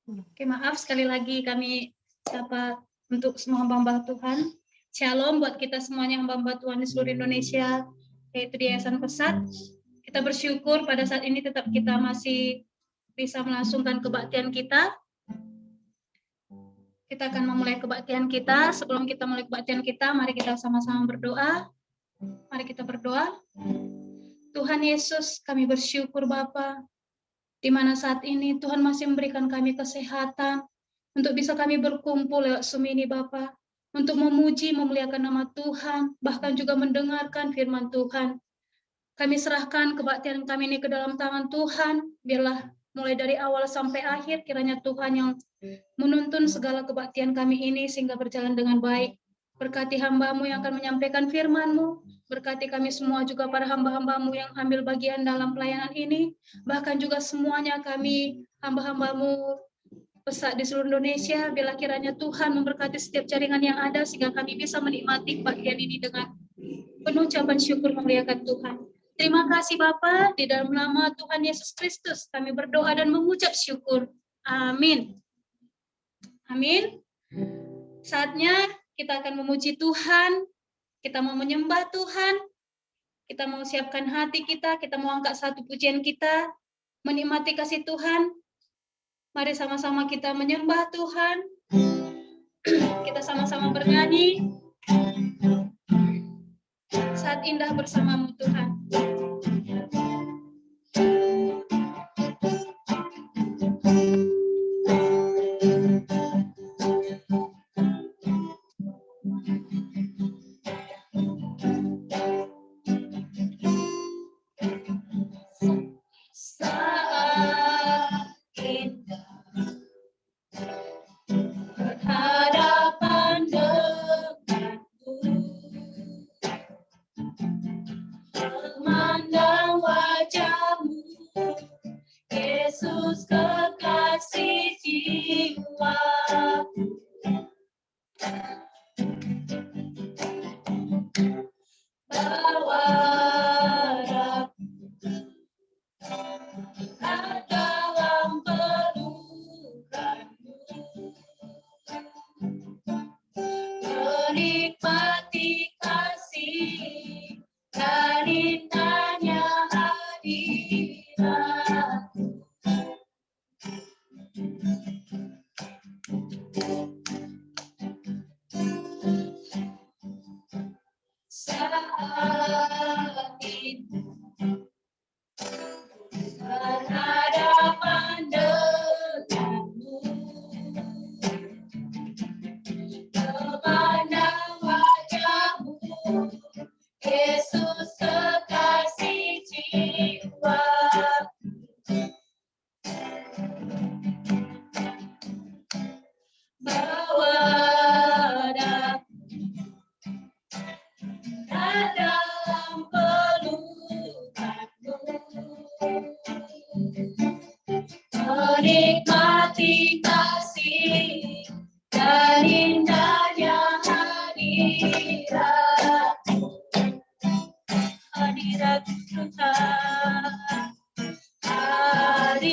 Oke, maaf sekali lagi kami dapat untuk semua hamba-hamba Tuhan. Shalom buat kita semuanya hamba-hamba Tuhan di seluruh Indonesia, yaitu di Yayasan Pesat. Kita bersyukur pada saat ini tetap kita masih bisa melangsungkan kebaktian kita. Kita akan memulai kebaktian kita. Sebelum kita mulai kebaktian kita, mari kita sama-sama berdoa. Mari kita berdoa. Tuhan Yesus, kami bersyukur Bapa, di mana saat ini Tuhan masih memberikan kami kesehatan untuk bisa kami berkumpul lewat Zoom ini Bapa, untuk memuji, memuliakan nama Tuhan, bahkan juga mendengarkan firman Tuhan. Kami serahkan kebaktian kami ini ke dalam tangan Tuhan, biarlah mulai dari awal sampai akhir kiranya Tuhan yang menuntun segala kebaktian kami ini sehingga berjalan dengan baik. Berkati hamba-Mu yang akan menyampaikan firman-Mu, berkati kami semua juga para hamba-hamba-Mu yang ambil bagian dalam pelayanan ini, bahkan juga semuanya kami hamba-hamba-Mu Pesat di seluruh Indonesia, bila kiranya Tuhan memberkati setiap jaringan yang ada sehingga kami bisa menikmati bagian ini dengan penuh ucapan syukur memuliakan Tuhan. Terima kasih Bapa, di dalam nama Tuhan Yesus Kristus kami berdoa dan mengucap syukur. Amin. Amin. Saatnya kita akan memuji Tuhan, kita mau menyembah Tuhan, kita mau siapkan hati kita mau angkat satu pujian kita, menikmati kasih Tuhan. Mari sama-sama kita menyembah Tuhan. Kita sama-sama bernyanyi. Saat indah bersamamu Tuhan. Menikmati kasih dan indahnya hadirat Tuhan, hadiratku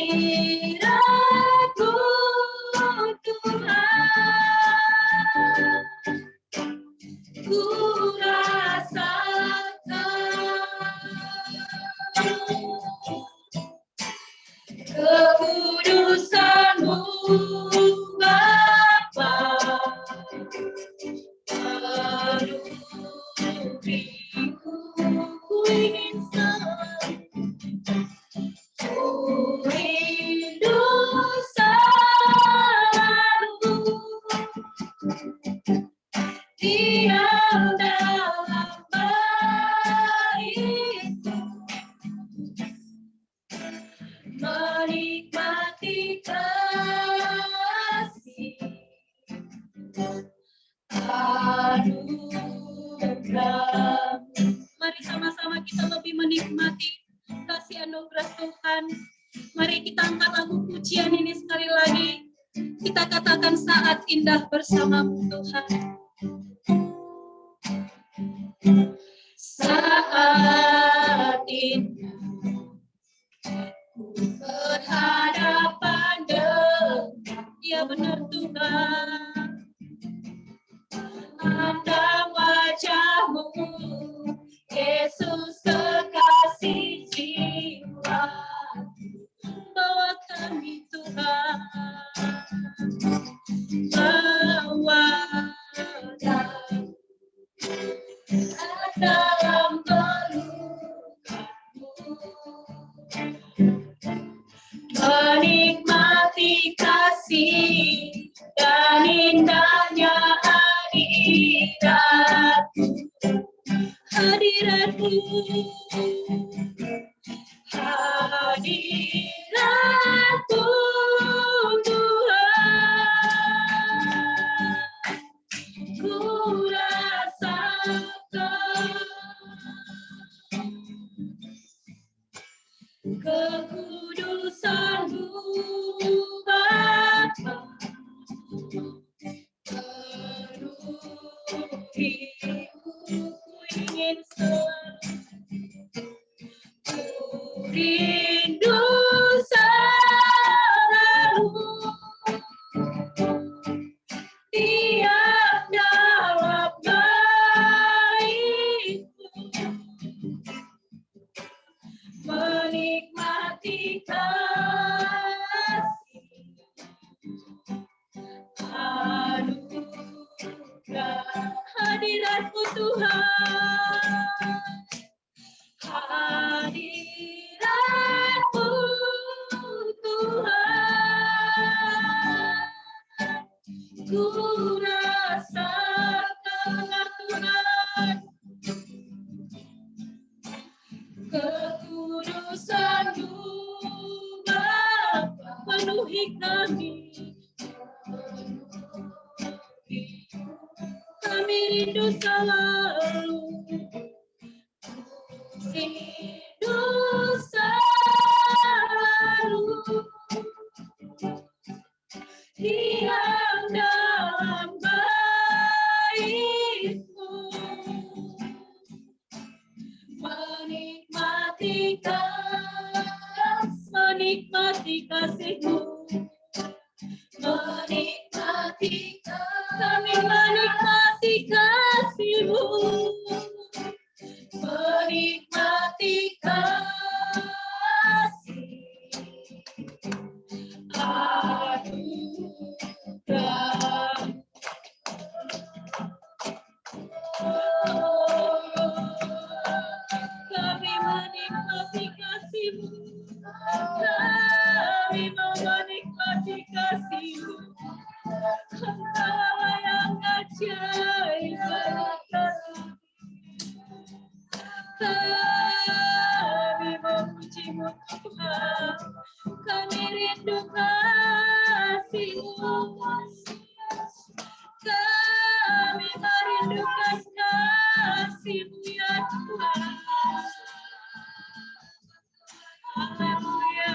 Tuhan, ku rasakan kekudusan-Mu Bapa, aduh ku ingin ku rindu selalu diam dalam bait-Mu, menikmati kasih anugerah. Mari sama-sama kita lebih menikmati kasih anugerah Tuhan. Mari kita angkat lagu pujian ini sekali lagi. Kita katakan saat indah bersamamu Tuhan. Saat indah berhadapan dengan Iya benar Tuhan. Memandang wajah-Mu, Yesus kekasih jiwa, bawa kami Tuhan, bawa dalam pelukan-Mu, menikmati kasih dan indahnya hadirat-Mu, hadirat-Mu Tuhan, ku rasakan kekudusan-Mu Bapa, penuhiku ku ingin selalu, ku rindu selalu, tiap dalam baitmu, menikmati kasih anugerah hadirat-Mu Tuhan, hadirat-Mu Tuhan, ku rasakan Tuhan kekudusan-Mu Bapa, penuhi kami, kami rindu selalu, rindu selalu, diam dalam baitmu, menikmati kasih-Mu, menikmati kami, menikmati kasih-Mu, menikmati kasih anugerah. Kami menikmati kasih-Mu, kami mau menikmati kasih-Mu, Engkau yang ajaib, kami memuji-Mu Tuhan, kami rindu kasih-Mu, kami merindukan kasih-Mu ya Tuhan. Haleluya,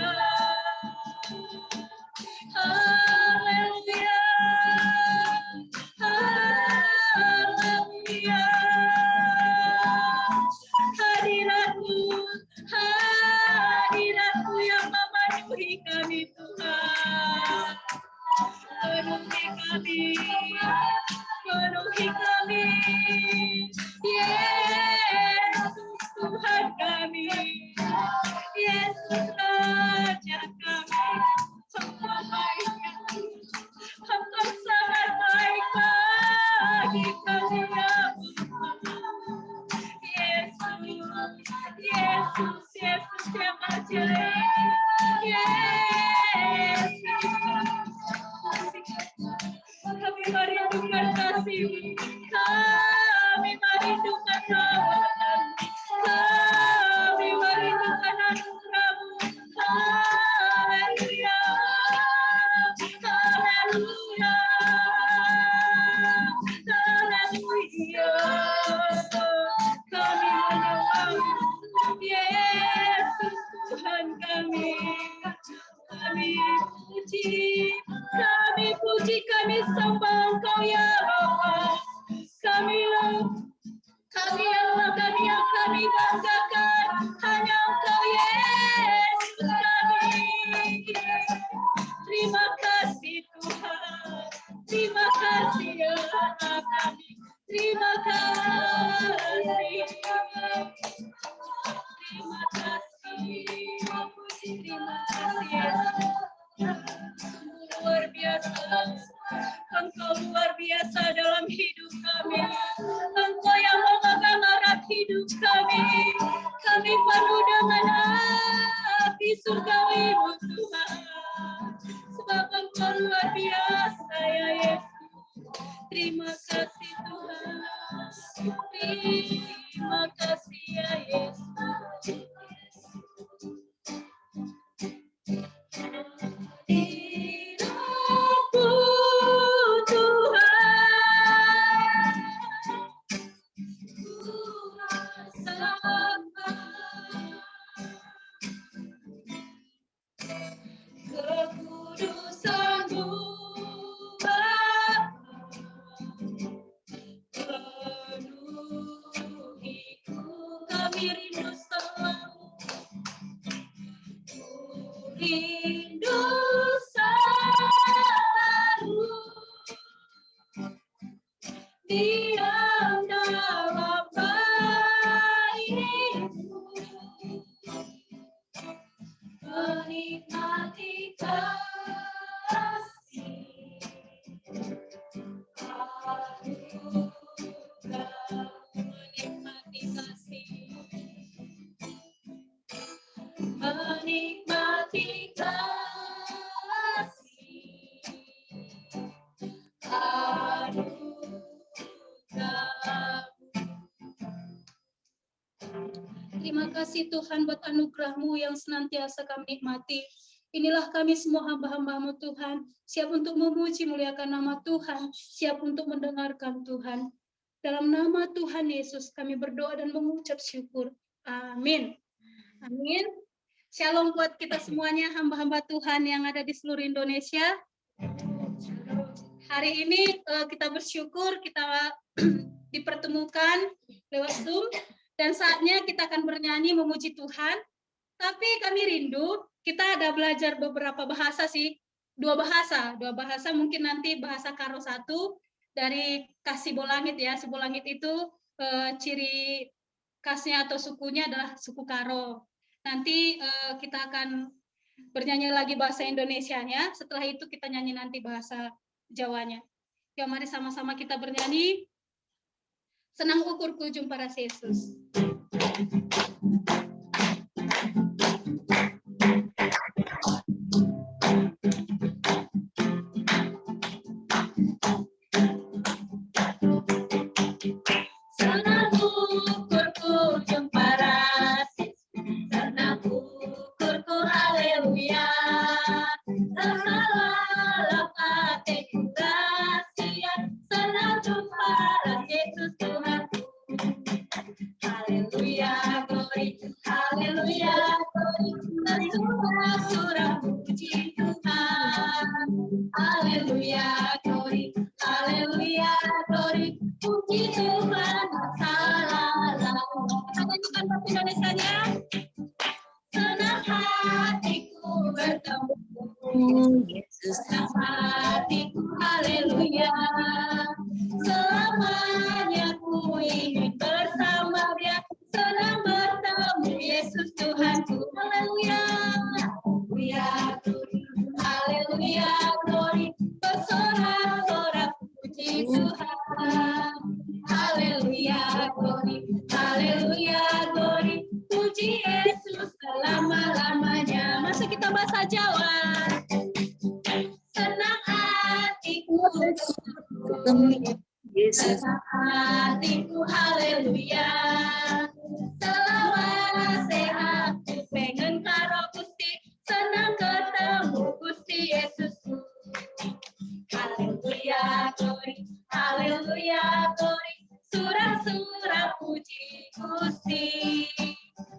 haleluya, haleluya. Hadirat-Mu, hadirat-Mu yang memenuhi kami Tuhan, penuhi kami, penuhi kami, Yesus Tuhan kami, Yesus Raja kami, Engkau baik, Engkau sangat baik bagi kami ya Yesus, Yesus yang ajaib, Yesus, kami merindukan kasih-Mu, kami merindukan rahmat-Mu, kami merindukan anugerah-Mu, haleluya, haleluya, haleluya, kami menyembah-Mu, Yesus Tuhan kami puji, kami sembah Engkau ya Bapa. terima kasih Yesus. Luar biasa, Engkau luar biasa dalam hidup kami. Engkau yang memegang erat hidup kami. Kami penuh dengan api surgawi-Mu Tuhan. Sebab Engkau luar biasa ya Yesus. Terima kasih Tuhan. Terima kasih ya Yesus. Hidupku Tuhan, ku rasakan kekudusan-Mu Bapa, penuhiku, kami rindu selalu. Rindu selalu diam dalam bait-Mu, menikmati kasih, menikmati kasih, menikmati kasih, terima kasih Tuhan buat anugerah-Mu yang senantiasa kami nikmati. Inilah kami semua hamba-hamba-Mu Tuhan, siap untuk memuji muliakan nama Tuhan, siap untuk mendengarkan Tuhan. Dalam nama Tuhan Yesus kami berdoa dan mengucap syukur. Amin. Amin. Shalom buat kita semuanya hamba-hamba Tuhan yang ada di seluruh Indonesia. Hari ini kita bersyukur kita dipertemukan lewat Zoom. Dan saatnya kita akan bernyanyi memuji Tuhan. Tapi kami rindu, kita ada belajar beberapa bahasa sih. Dua bahasa mungkin nanti bahasa Karo 1 dari Kasih Bolangit ya. Sibolangit itu ciri khasnya atau sukunya adalah suku Karo. Nanti kita akan bernyanyi lagi bahasa Indonesianya. Setelah itu kita nyanyi nanti bahasa Jawanya. Ya mari sama-sama kita bernyanyi. Senang ukurku jumpa rasa Yesus. Senang ukurku jumpa rasa Yesus. Senang ukurku haleluya. Terhalalap hatiku kasihan. Senang jumpa rasa Yesus Tuhanku. Haleluya, glory, haleluya, glory. Bersuara-suara puji Tuhan. Haleluya, glory, haleluya, glory. Puji Tuhan, salah. Nyanyikan bahasa Indonesianya. Senang hatiku bertemu Yesus, senang hatiku, haleluya. Selamanya ku ingin bersama Dia, senang bertemu Yesus Tuhanku, haleluya. Haleluya, glory, bersorak-sorak puji Tuhan. Haleluya, glory, haleluya, glory, puji Yesus selama-lamanya. Masuk kita bahasa Jawa. Senang hatiku Yesus, senang hatiku, haleluya. Selawat sehat ku pengen karo Gusti, senang ketemu Gusti Yesusku. Haleluya, glory, haleluya, glory, surah-surah puji Gusti.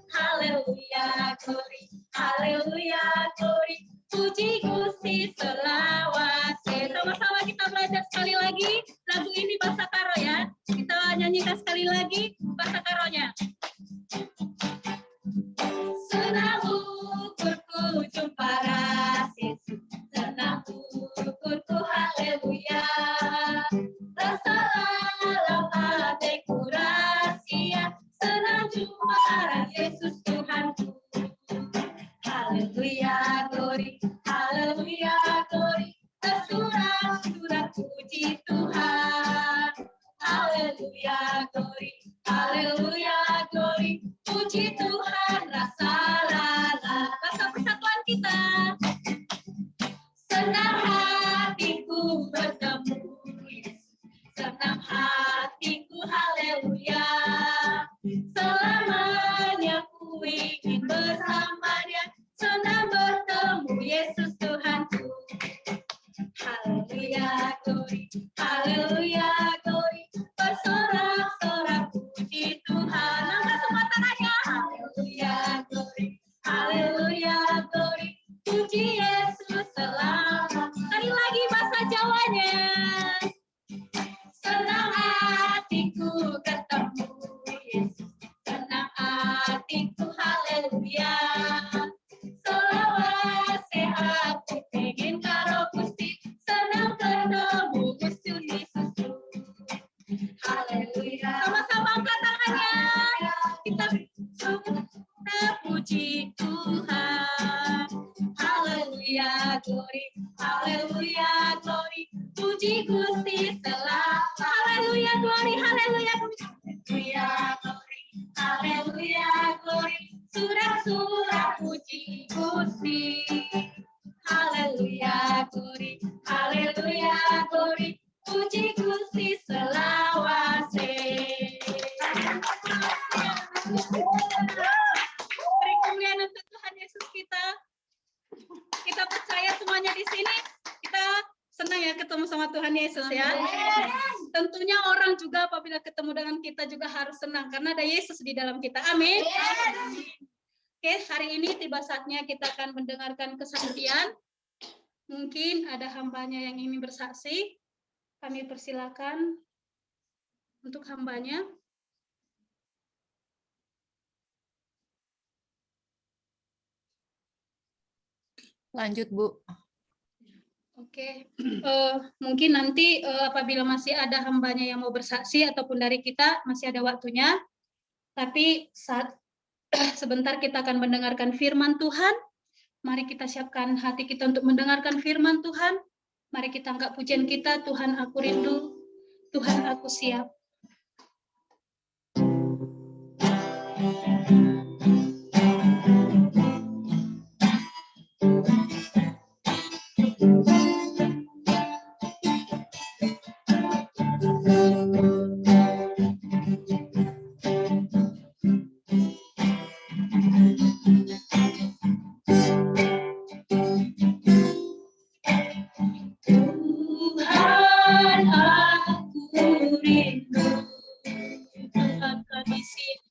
Haleluya, glory, haleluya, glory, puji Gusti selawat. Sama-sama kita belajar sekali lagi lagu ini bahasa Karo ya. Kita nyanyikan sekali lagi bahasa Karonya. Senang ukurku jumpa rasa Yesus, senang ukurku haleluya. Rasalah hatiku rahasia, senang jumpa rasa Yesus Tuhanku. Haleluya, glory, haleluya, glory. Tersurat-surat puji Tuhan. Haleluya, glory, haleluya, glory. Puji Tuhan, rasa lala. Rasa persatuan kita. Senang hatiku bertemu Yesus. Senang hatiku, haleluya. Selamanya ku ingin bersamanya. Senang bertemu Yesus Tuhanku. Haleluya, glory, haleluya, glory. Bersorak-sorak puji Tuhan. Angkat semua tangannya. Haleluya, glory, haleluya, glory. Puji Yesus selamat. Sekali lagi bahasa Jawanya. Senang hatiku ketemu Yesus. Senang hatiku, haleluya. Selawat sehat ku pengen karo Gusti. Senang ketemu Gusti Yesus. Haleluya. Sama-sama angkat tangannya. Kita puji Tuhan. Haleluya, glory, haleluya, glory. Puji Gusti selamat. Haleluya, glory, haleluya, glory, haleluya, glory. Surat-surat puji Gusti. Haleluya, glory, haleluya, glory. Puji Gusti selawase. Beri kemuliaan untuk Tuhan Yesus kita. Kita percaya semuanya di sini. Kita senang ya ketemu sama Tuhan Yesus ya. Tentunya orang juga apabila ketemu dengan kita juga harus senang karena ada Yesus di dalam kita. Amin. Oke, hari ini tiba saatnya kita akan mendengarkan kesaksian. Mungkin ada hambanya yang ingin bersaksi. Kami persilakan untuk hambanya. Lanjut, Bu. Oke, mungkin nanti apabila masih ada hambanya yang mau bersaksi ataupun dari kita masih ada waktunya. Tapi sebentar kita akan mendengarkan firman Tuhan. Mari kita siapkan hati kita untuk mendengarkan firman Tuhan. Mari kita angkat pujian kita, Tuhan aku rindu, Tuhan aku siap. Tuhan kami siap.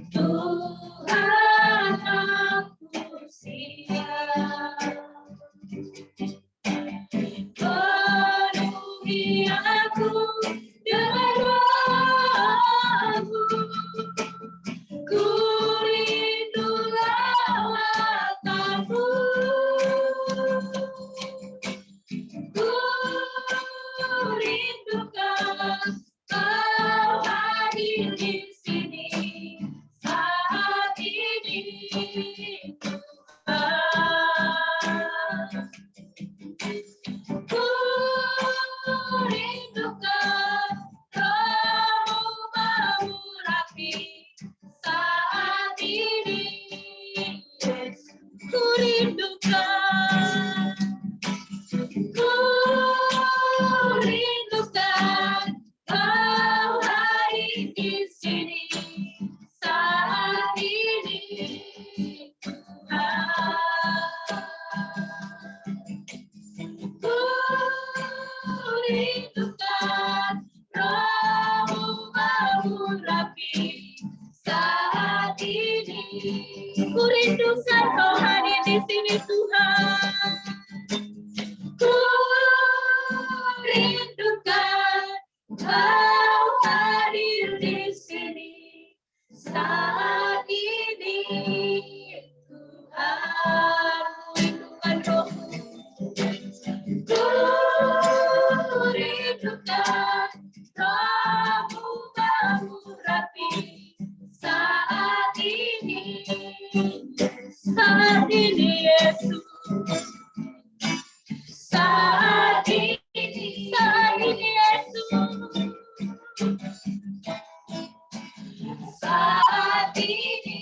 Tuhan aku siap. Penuhi aku dengan roh-Mu. Ku rindu lawatan-Mu. Ku rindukan Kau hadir di sini saat ini, Tuhan. Ku rindukan Roh-Mu mengurapi saat ini, Yesus. Ku rindukan, ku rindukan Kau hadir di sini saat ini, Tuhan. Ku rindukan Roh-Mu mengurapi saat ini. Ku rindukan Kau hadir di sini Tuhan. Ku rindukan Kau hadir di sini saat ini Tuhan. Rindukan Roh-Mu. Ku rindukan Roh-Mu mengurapi saat ini Yesus. Saat ini Yesus. Saat ini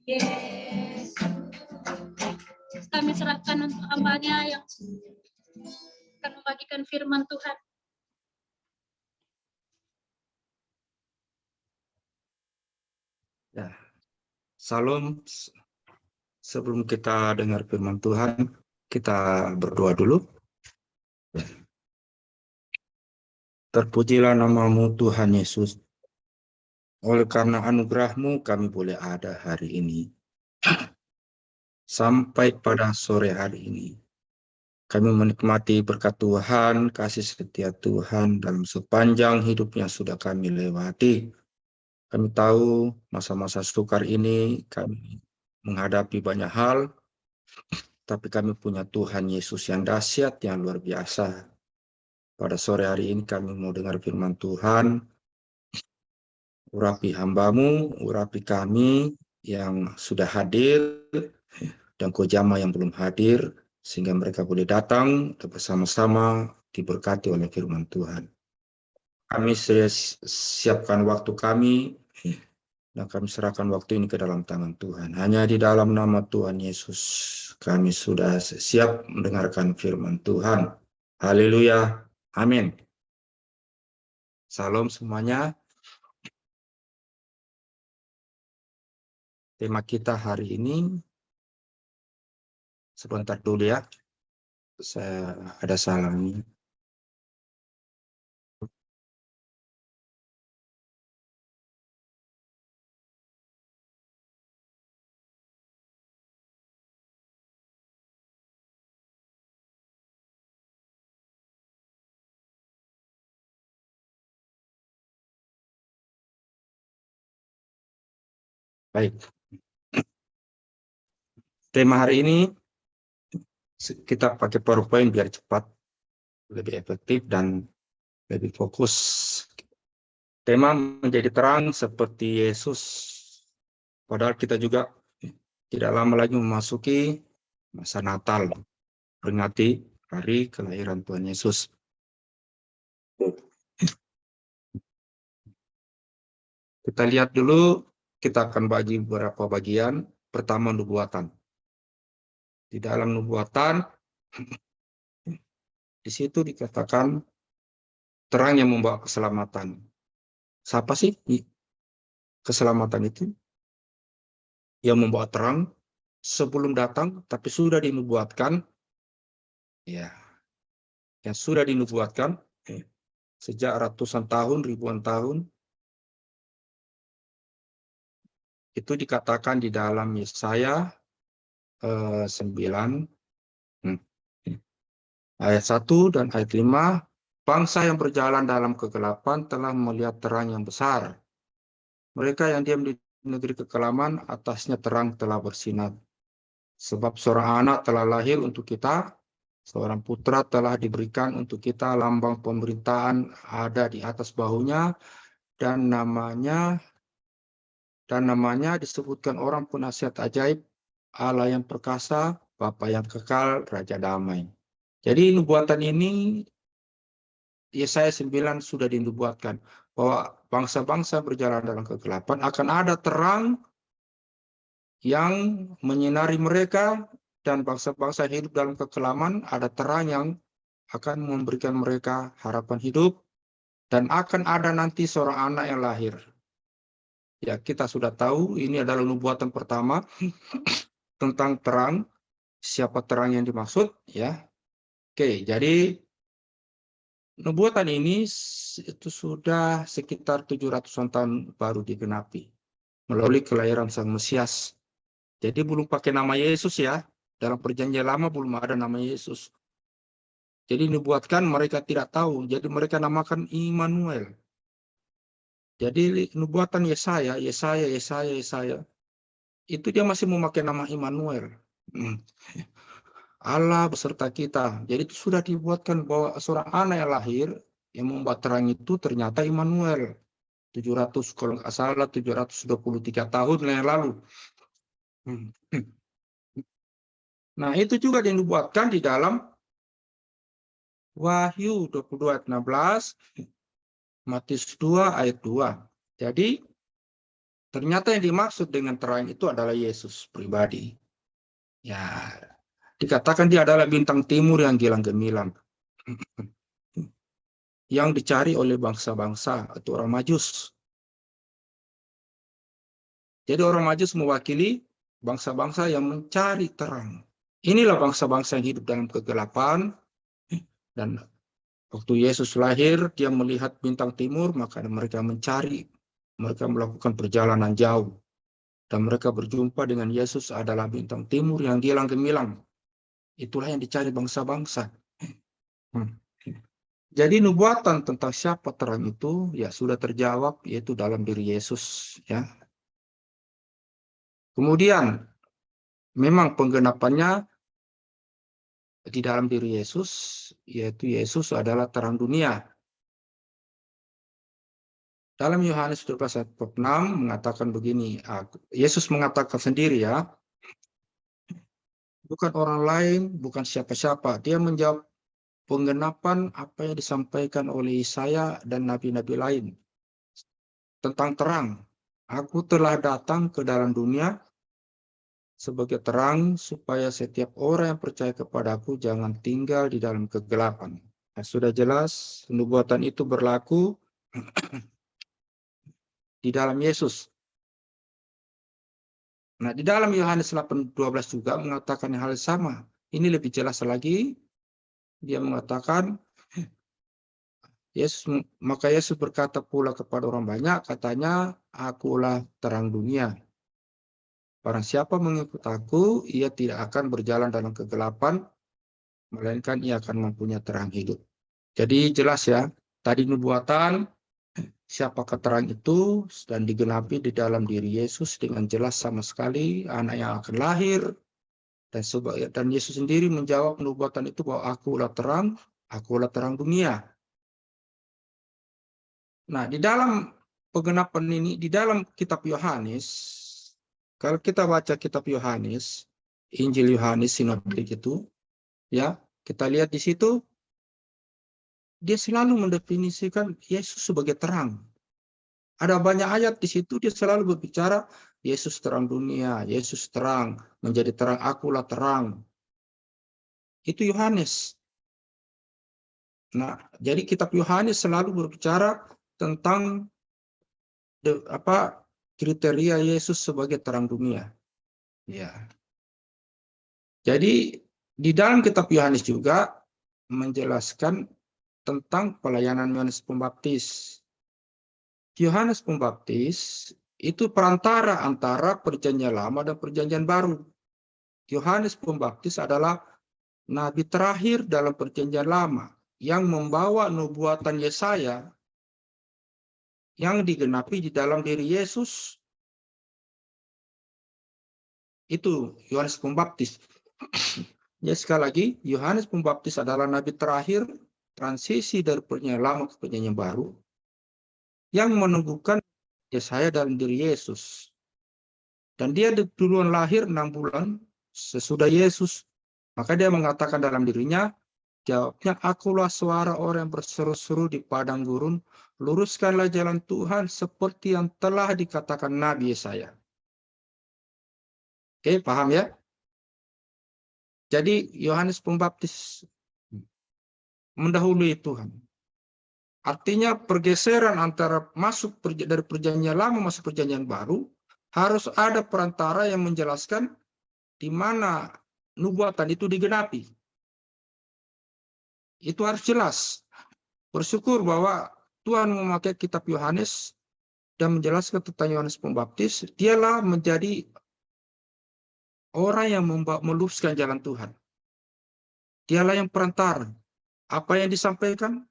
Yesus. Kami serahkan untuk hamba-Nya yang akan membagikan firman Tuhan. Ya, Salam. Sebelum kita dengar firman Tuhan, kita berdoa dulu. Terpujilah nama-Mu Tuhan Yesus. Oleh karena anugerah-Mu kami boleh ada hari ini. Sampai pada sore hari ini. Kami menikmati berkat Tuhan, kasih setia Tuhan dalam sepanjang hidup yang sudah kami lewati. Kami tahu masa-masa sukar ini kami menghadapi banyak hal, tapi kami punya Tuhan Yesus yang dahsyat, yang luar biasa. Pada sore hari ini kami mau dengar firman Tuhan. Urapi hamba-Mu, urapi kami yang sudah hadir, dan Kau jamah yang belum hadir, sehingga mereka boleh datang bersama-sama diberkati oleh firman Tuhan. Kami siapkan waktu kami, dan kami serahkan waktu ini ke dalam tangan Tuhan. Hanya di dalam nama Tuhan Yesus, kami sudah siap mendengarkan firman Tuhan. Haleluya. Amin. Salam semuanya. Tema kita hari ini, sebentar dulu ya. Saya ada salah ini. Baik. Tema hari ini kita pakai PowerPoint biar cepat, lebih efektif dan lebih fokus. Tema menjadi terang seperti Yesus. Padahal kita juga tidak lama lagi memasuki masa Natal, peringati hari kelahiran Tuhan Yesus. Kita lihat dulu, kita akan bagi beberapa bagian. Pertama, nubuatan. Di dalam nubuatan, di situ dikatakan terang yang membawa keselamatan. Siapa sih keselamatan itu? Yang membawa terang sebelum datang, tapi sudah dinubuatkan. Ya, yang sudah dinubuatkan sejak ratusan tahun, ribuan tahun. Itu dikatakan di dalam Yesaya 9 ayat 1 dan ayat 5, bangsa yang berjalan dalam kegelapan telah melihat terang yang besar. Mereka yang diam di negeri kekelaman, atasnya terang telah bersinar. Sebab seorang anak telah lahir untuk kita, seorang putra telah diberikan untuk kita, lambang pemerintahan ada di atas bahunya, dan namanya disebutkan Orang Penasihat Ajaib, Allah yang perkasa, Bapa yang kekal, Raja Damai. Jadi nubuatan ini Yesaya 9 sudah dinubuatkan bahwa bangsa-bangsa berjalan dalam kegelapan akan ada terang yang menyinari mereka, dan bangsa-bangsa yang hidup dalam kekelaman ada terang yang akan memberikan mereka harapan hidup, dan akan ada nanti seorang anak yang lahir. Ya, kita sudah tahu ini adalah nubuatan pertama tentang terang. Siapa terang yang dimaksud? Ya, oke. Jadi nubuatan ini itu sudah sekitar 700-an tahun baru digenapi melalui kelahiran Sang Mesias Jadi belum pakai nama Yesus ya. Dalam perjanjian lama belum ada nama Yesus. Jadi dibuatkan mereka tidak tahu. Jadi mereka namakan Immanuel. Jadi nubuatan Yesaya. Itu dia masih memakai nama Immanuel. Allah beserta kita. Jadi itu sudah dibuatkan bahwa seorang anak yang lahir yang membuat terang itu ternyata Immanuel. 700 kalau nggak salah 723 tahun yang lalu. Nah, itu juga yang dibuatkan di dalam Wahyu 22 ayat 16, Matius 2 ayat 2. Jadi ternyata yang dimaksud dengan terang itu adalah Yesus pribadi. Ya, dikatakan dia adalah bintang timur yang gilang gemilang. Yang dicari oleh bangsa-bangsa atau orang Majus. Jadi orang Majus mewakili bangsa-bangsa yang mencari terang. Inilah bangsa-bangsa yang hidup dalam kegelapan. Dan waktu Yesus lahir, dia melihat bintang timur, maka mereka mencari. Mereka melakukan perjalanan jauh. Dan mereka berjumpa dengan Yesus adalah bintang timur yang gilang gemilang. Itulah yang dicari bangsa-bangsa. Jadi nubuatan tentang siapa terang itu ya sudah terjawab, yaitu dalam diri Yesus. Ya. Kemudian memang penggenapannya di dalam diri Yesus, yaitu Yesus adalah terang dunia. Dalam Yohanes 12 ayat 6 mengatakan begini, Yesus mengatakan sendiri ya, bukan orang lain, bukan siapa-siapa. Dia menjawab penggenapan apa yang disampaikan oleh Yesaya dan nabi-nabi lain tentang terang. Aku telah datang ke dalam dunia sebagai terang supaya setiap orang yang percaya kepadaku jangan tinggal di dalam kegelapan. Nah, sudah jelas nubuatan itu berlaku di dalam Yesus. Nah, di dalam Yohanes 8:12 juga mengatakan hal yang sama. Ini lebih jelas lagi. Dia mengatakan, maka Yesus berkata pula kepada orang banyak, katanya, akulah terang dunia. Barang siapa mengikut aku, ia tidak akan berjalan dalam kegelapan, melainkan ia akan mempunyai terang hidup. Jadi jelas ya, tadi nubuatan, siapa terang itu, dan digenapi di dalam diri Yesus dengan jelas sama sekali, anak yang akan lahir, dan Yesus sendiri menjawab nubuatan itu bahwa akulah terang dunia. Nah, di dalam penggenapan ini, di dalam kitab Yohanes, kalau kita baca kitab Yohanes, Injil Yohanes sinoptik itu, ya, kita lihat di situ, dia selalu mendefinisikan Yesus sebagai terang. Ada banyak ayat di situ, dia selalu berbicara, Yesus terang dunia, Yesus terang, menjadi terang, akulah terang. Itu Yohanes. Nah, jadi kitab Yohanes selalu berbicara tentang kriteria Yesus sebagai terang dunia. Ya. Jadi di dalam kitab Yohanes juga menjelaskan tentang pelayanan Yohanes Pembaptis. Yohanes Pembaptis itu perantara antara perjanjian lama dan perjanjian baru. Yohanes Pembaptis adalah nabi terakhir dalam perjanjian lama yang membawa nubuatan Yesaya yang digenapi di dalam diri Yesus. Itu Yohanes Pembaptis. Ya, sekali lagi, Yohanes Pembaptis adalah nabi terakhir transisi dari perjanjian lama ke perjanjian baru yang menumbuhkan Yesaya dalam diri Yesus. Dan dia duluan lahir 6 bulan sesudah Yesus. Maka dia mengatakan dalam dirinya, jawabnya, akulah suara orang yang berseru-seru di padang gurun, luruskanlah jalan Tuhan seperti yang telah dikatakan Nabi Yesaya. Oke, paham ya? Jadi Yohanes Pembaptis mendahului Tuhan. Artinya pergeseran antara dari perjanjian lama masuk perjanjian baru, harus ada perantara yang menjelaskan di mana nubuatan itu digenapi. Itu harus jelas. Bersyukur bahwa Tuhan memakai kitab Yohanes dan menjelaskan tentang Yohanes Pembaptis, dialah menjadi orang yang meluruskan jalan Tuhan. Dialah yang perantara. Apa yang disampaikan,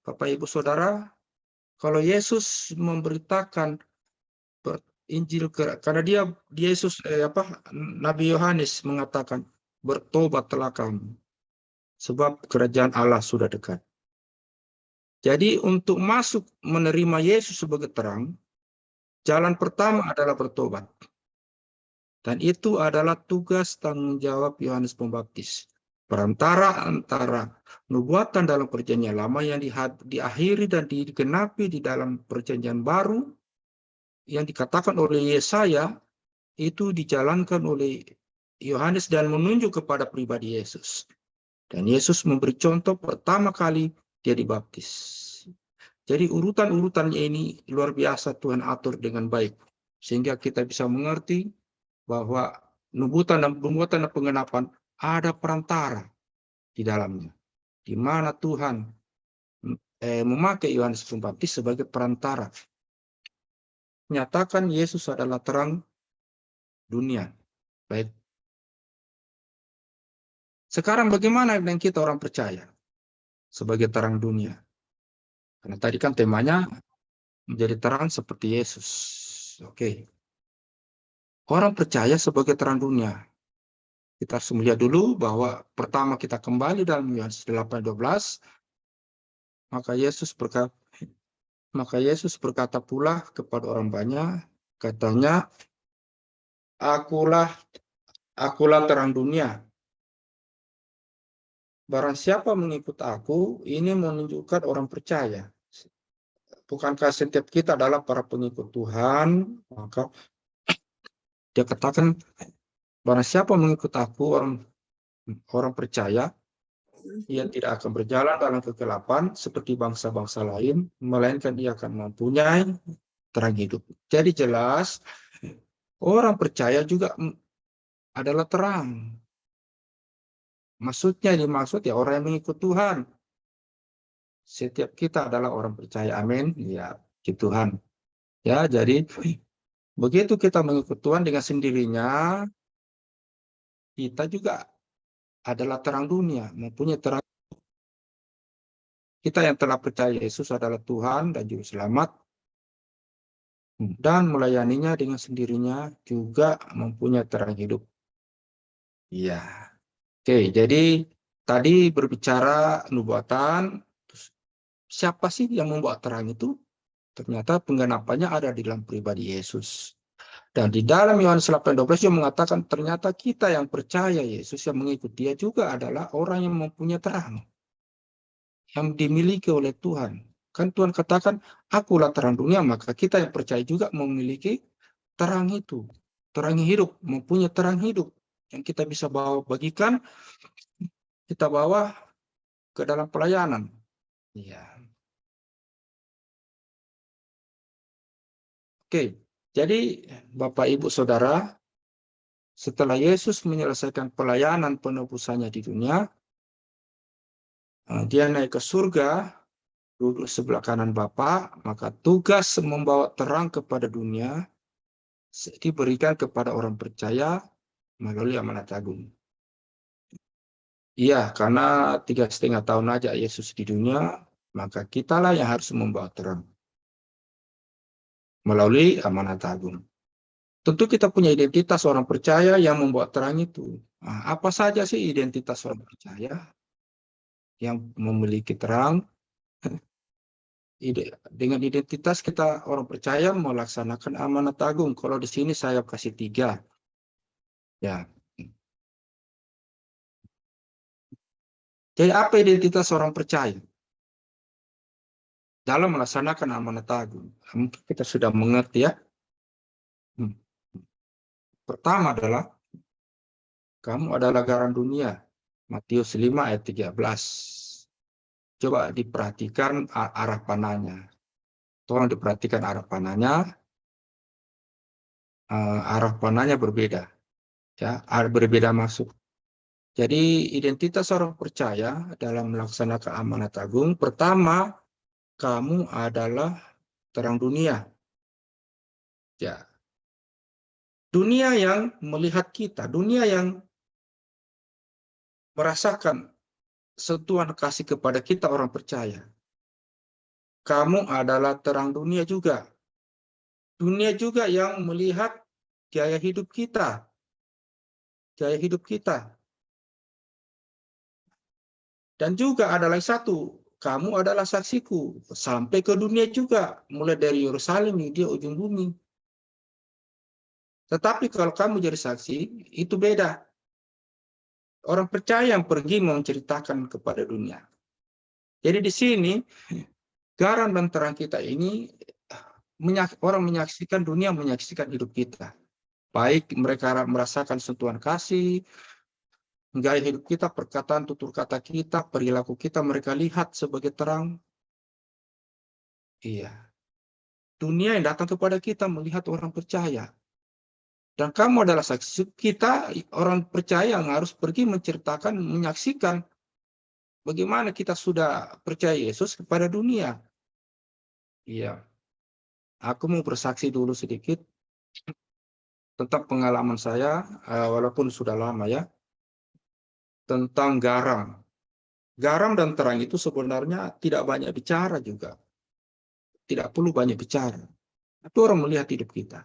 Bapak Ibu Saudara, kalau Yesus memberitakan Injil karena Yesus Nabi Yohanes mengatakan, bertobatlah kamu, sebab kerajaan Allah sudah dekat. Jadi untuk masuk menerima Yesus sebagai terang, jalan pertama adalah bertobat. Dan itu adalah tugas tanggung jawab Yohanes Pembaptis. Perantara antara nubuatan dalam perjanjian lama yang diakhiri dan digenapi di dalam perjanjian baru yang dikatakan oleh Yesaya itu dijalankan oleh Yohanes dan menunjuk kepada pribadi Yesus. Dan Yesus memberi contoh pertama kali dia dibaptis. Jadi urutan-urutannya ini luar biasa Tuhan atur dengan baik. Sehingga kita bisa mengerti bahwa nubuatan dan pengenapan ada perantara di dalamnya. Di mana Tuhan memakai Yohanes Pembaptis sebagai perantara. Menyatakan Yesus adalah terang dunia. Baik. Sekarang bagaimana dengan kita orang percaya sebagai terang dunia? Karena tadi kan temanya menjadi terang seperti Yesus. Oke. Orang percaya sebagai terang dunia. Kita harus melihat dulu bahwa pertama kita kembali dalam Yohanes 8:12, maka Yesus berkata pula kepada orang banyak, katanya, akulah terang dunia. Barang siapa mengikut aku, ini menunjukkan orang percaya. Bukankah setiap kita adalah para pengikut Tuhan? Maka dia katakan, barang siapa mengikut aku, orang percaya, ia tidak akan berjalan dalam kegelapan seperti bangsa-bangsa lain, melainkan ia akan mempunyai terang hidup. Jadi jelas, orang percaya juga adalah terang. Maksudnya dimaksud ya orang yang mengikut Tuhan. Setiap kita adalah orang percaya, amin. Ya, di Tuhan. Ya, jadi begitu kita mengikut Tuhan dengan sendirinya, kita juga adalah terang dunia, mempunyai terang. Kita yang telah percaya Yesus adalah Tuhan dan Juru Selamat, dan melayaninya dengan sendirinya juga mempunyai terang hidup. Iya. Oke, jadi tadi berbicara nubuatan, siapa sih yang membawa terang itu? Ternyata penggenapannya ada di dalam pribadi Yesus. Dan di dalam Yohanes 8:12 dia mengatakan ternyata kita yang percaya Yesus, yang mengikuti dia juga adalah orang yang mempunyai terang. Yang dimiliki oleh Tuhan. Kan Tuhan katakan, akulah terang dunia, maka kita yang percaya juga memiliki terang itu. Terang hidup, mempunyai terang hidup. Yang kita bisa bagikan, kita bawa ke dalam pelayanan. Ya. Oke, jadi Bapak Ibu Saudara, setelah Yesus menyelesaikan pelayanan penebusannya di dunia, dia naik ke surga, duduk sebelah kanan Bapa, maka tugas membawa terang kepada dunia diberikan kepada orang percaya melalui amanat agung. Iya, karena 3,5 tahun aja Yesus di dunia, maka kitalah yang harus membawa terang melalui amanat agung. Tentu kita punya identitas orang percaya yang membawa terang itu. Nah, apa saja sih identitas orang percaya yang memiliki terang? Dengan identitas kita orang percaya melaksanakan amanat agung. Kalau di sini saya kasih 3. Ya. Jadi apa identitas orang percaya? Dalam melaksanakan amanat agung. Mungkin kita sudah mengerti ya. Pertama adalah kamu adalah garam dunia. Matius 5 ayat 13. Coba diperhatikan arah panahnya. Tolong diperhatikan arah panahnya. Arah panahnya berbeda. Ya, berbeda maksud. Jadi identitas orang percaya dalam melaksanakan amanat agung, pertama, kamu adalah terang dunia. Ya. Dunia yang melihat kita, dunia yang merasakan sentuhan kasih kepada kita orang percaya. Kamu adalah terang dunia juga. Dunia juga yang melihat gaya hidup kita. Gaya hidup kita. Dan juga adalah satu, kamu adalah saksiku. Sampai ke dunia juga. Mulai dari Yerusalem, dia ujung bumi. Tetapi kalau kamu jadi saksi, itu beda. Orang percaya yang pergi menceritakan kepada dunia. Jadi di sini, garam dan terang kita ini, orang menyaksikan, dunia menyaksikan hidup kita. Baik mereka merasakan sentuhan kasih, gaya hidup kita, perkataan, tutur kata kita, perilaku kita, mereka lihat sebagai terang. Iya. Dunia yang datang kepada kita melihat orang percaya. Dan kamu adalah saksi kita, orang percaya yang harus pergi menceritakan, menyaksikan bagaimana kita sudah percaya Yesus kepada dunia. Iya. Aku mau bersaksi dulu sedikit tentang pengalaman saya, walaupun sudah lama ya, tentang garam. Garam dan terang itu sebenarnya tidak banyak bicara juga. Tidak perlu banyak bicara. Tapi orang melihat hidup kita.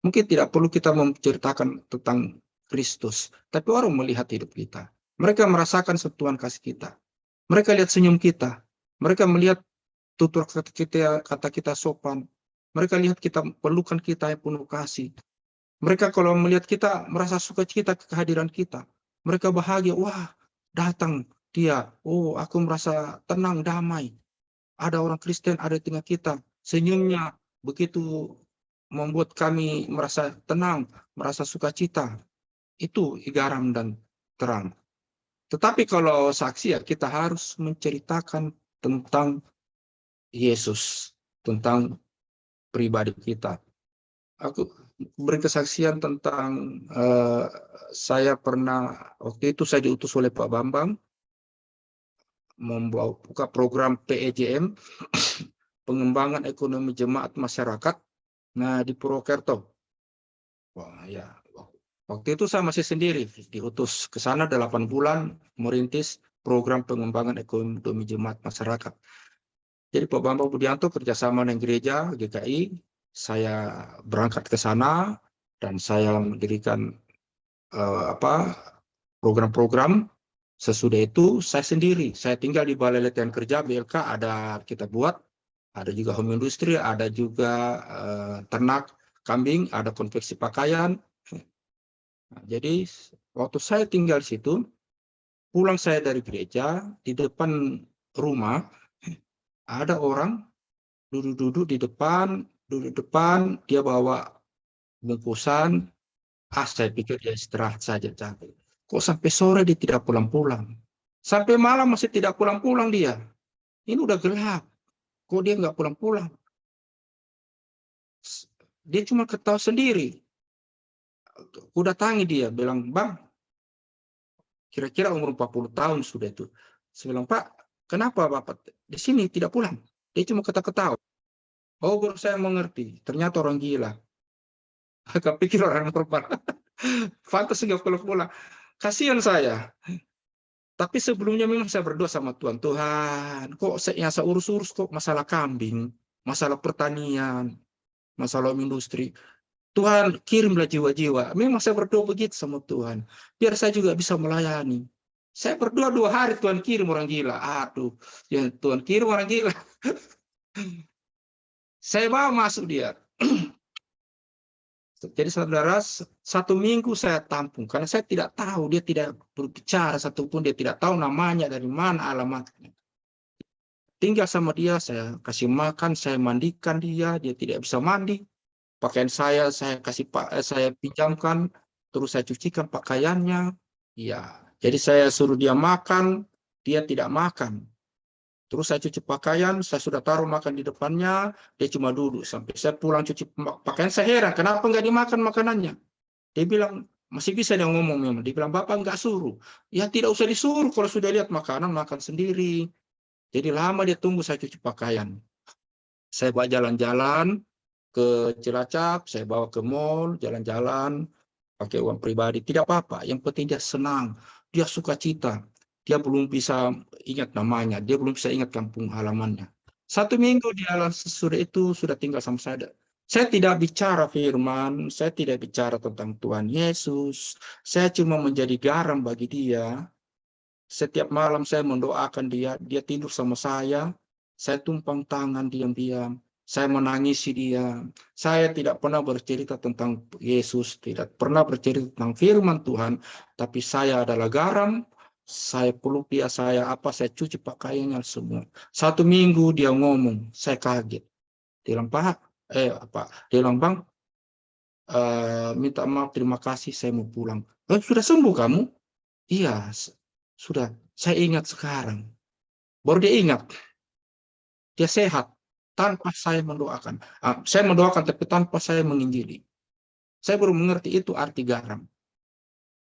Mungkin tidak perlu kita menceritakan tentang Kristus, tapi orang melihat hidup kita. Mereka merasakan sentuhan kasih kita. Mereka lihat senyum kita. Mereka melihat tutur kata kita sopan. Mereka lihat kita pelukan kita yang penuh kasih. Mereka kalau melihat kita merasa sukacita kehadiran kita. Mereka bahagia, wah datang dia. Oh, aku merasa tenang, damai. Ada orang Kristen ada di tengah kita. Senyumnya begitu membuat kami merasa tenang, merasa sukacita. Itu garam dan terang. Tetapi kalau saksi ya kita harus menceritakan tentang Yesus, tentang pribadi kita. Aku beri kesaksian tentang saya pernah, waktu itu saya diutus oleh Pak Bambang membuka program PEJM, pengembangan ekonomi jemaat masyarakat. Nah, di Purwokerto. Wah, ya. Waktu itu saya masih sendiri, diutus ke sana 8 bulan merintis program pengembangan ekonomi jemaat masyarakat. Jadi Pak Bambang Budianto kerjasama dengan gereja GKI, saya berangkat ke sana dan saya mendirikan program-program. Sesudah itu saya sendiri, saya tinggal di Balai Latihan Kerja BLK, ada kita buat, ada juga home industry, ada juga ternak kambing, ada konveksi pakaian. Nah, jadi waktu saya tinggal di situ, pulang saya dari gereja, di depan rumah ada orang duduk-duduk di depan, dia bawa bungkusan. Saya pikir dia istirahat saja, capek. Kok sampai sore dia tidak pulang-pulang? Sampai malam masih tidak pulang-pulang dia. Ini udah gelap. Kok dia nggak pulang-pulang? Dia cuma ketawa sendiri. Aku datangi dia, bilang, Bang, kira-kira umur 40 tahun sudah itu. Saya bilang, Pak, kenapa Bapak di sini tidak pulang? Dia cuma ketawa-ketawa. Oh, baru saya mengerti. Ternyata orang gila. Agak pikir orang normal. Pantas nggak pulang-pulang. Kasihan saya. Tapi sebelumnya memang saya berdoa sama Tuhan. Tuhan, kok saya urus-urus kok masalah kambing, masalah pertanian, masalah industri. Tuhan, kirimlah jiwa-jiwa. Memang saya berdoa begitu sama Tuhan. Biar saya juga bisa melayani. Saya berdoa 2 hari, Tuhan kirim orang gila. Aduh, ya Tuhan kirim orang gila. Saya bawa masuk dia. Jadi saudara, 1 minggu saya tampung. Karena saya tidak tahu, dia tidak berbicara satupun. Dia tidak tahu namanya, dari mana alamatnya. Tinggal sama dia, saya kasih makan, saya mandikan dia tidak bisa mandi. Pakaian saya saya pinjamkan, terus saya cucikan pakaiannya. Ya, jadi saya suruh dia makan, dia tidak makan. Terus saya cuci pakaian, saya sudah taruh makan di depannya, dia cuma duduk. Sampai saya pulang cuci pakaian, saya heran, kenapa nggak dimakan makanannya? Dia bilang, masih bisa dia ngomong memang. Dia bilang, Bapak nggak suruh. Ya tidak usah disuruh, kalau sudah lihat makanan, makan sendiri. Jadi lama dia tunggu saya cuci pakaian. Saya bawa jalan-jalan, ke Cilacap, saya bawa ke mall, jalan-jalan, pakai uang pribadi, tidak apa-apa. Yang penting dia senang, dia sukacita. Dia belum bisa ingat namanya, dia belum bisa ingat kampung halamannya. 1 minggu dia sesudah itu sudah tinggal sama saya. Saya tidak bicara firman, saya tidak bicara tentang Tuhan Yesus. Saya cuma menjadi garam bagi dia. Setiap malam saya mendoakan dia, dia tidur sama saya tumpang tangan diam-diam, saya menangisi dia. Saya tidak pernah bercerita tentang Yesus, tidak pernah bercerita tentang firman Tuhan, tapi saya adalah garam, saya peluk dia, saya cuci pakaiannya semua. 1 minggu dia ngomong, saya kaget. Dia bilang, Pak, dia bilang, Bang, minta maaf, terima kasih, saya mau pulang. Sudah sembuh kamu? Iya, sudah. Saya ingat sekarang. Baru dia ingat. Dia sehat. Tanpa saya mendoakan. Saya mendoakan tapi tanpa saya menginjili. Saya baru mengerti itu arti garam.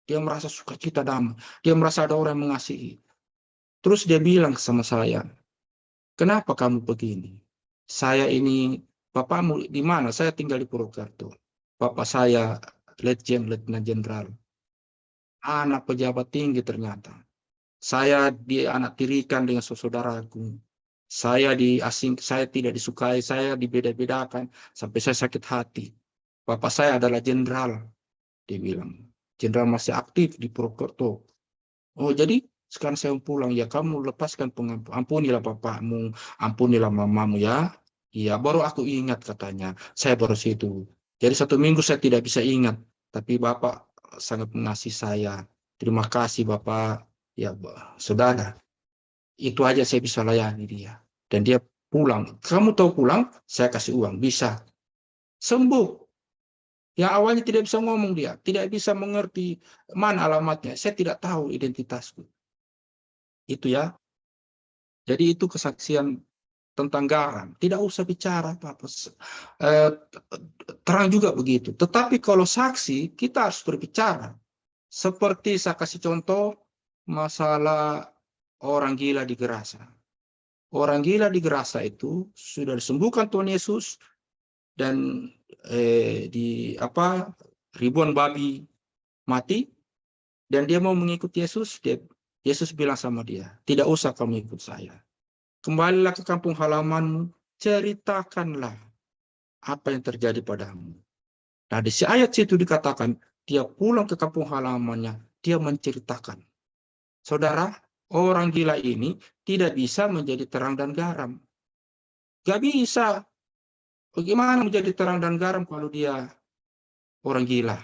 Dia merasa sukacita damai. Dia merasa ada orang yang mengasihi. Terus dia bilang sama saya, kenapa kamu begini? Saya ini, bapakmu di mana? Saya tinggal di Purwokerto. Bapak saya Letnan Jenderal. Anak pejabat tinggi ternyata. Saya dianak tirikan dengan saudaraku. Saya tidak disukai, saya dibeda-bedakan sampai saya sakit hati. Bapak saya adalah jenderal, dia bilang. Jenderal masih aktif di Purwokerto. Oh, jadi sekarang saya pulang, ya kamu lepaskan pengampun. Ampunilah bapakmu, ampunilah mamamu ya. Iya, baru aku ingat katanya. Saya baru situ. Jadi 1 minggu saya tidak bisa ingat, tapi Bapak sangat mengasihi saya. Terima kasih Bapak. Ya, saudara, itu aja saya bisa layani dia. Dan dia pulang. Kamu tahu pulang, saya kasih uang. Bisa. Sembuh. Yang awalnya tidak bisa ngomong dia. Tidak bisa mengerti mana alamatnya. Saya tidak tahu identitasku. Itu ya. Jadi itu kesaksian tentang garam. Tidak usah bicara apa-apa. Terang juga begitu. Tetapi kalau saksi, kita harus berbicara. Seperti saya kasih contoh, masalah orang gila di Gerasa. Orang gila di Gerasa itu sudah disembuhkan Tuhan Yesus dan ribuan babi mati dan dia mau mengikut Yesus. Yesus bilang sama dia, tidak usah kamu ikut saya. Kembalilah ke kampung halamanmu, ceritakanlah apa yang terjadi padamu. Nah, di ayat situ dikatakan dia pulang ke kampung halamannya, dia menceritakan. Saudara, orang gila ini tidak bisa menjadi terang dan garam. Gak bisa. Bagaimana menjadi terang dan garam kalau dia orang gila?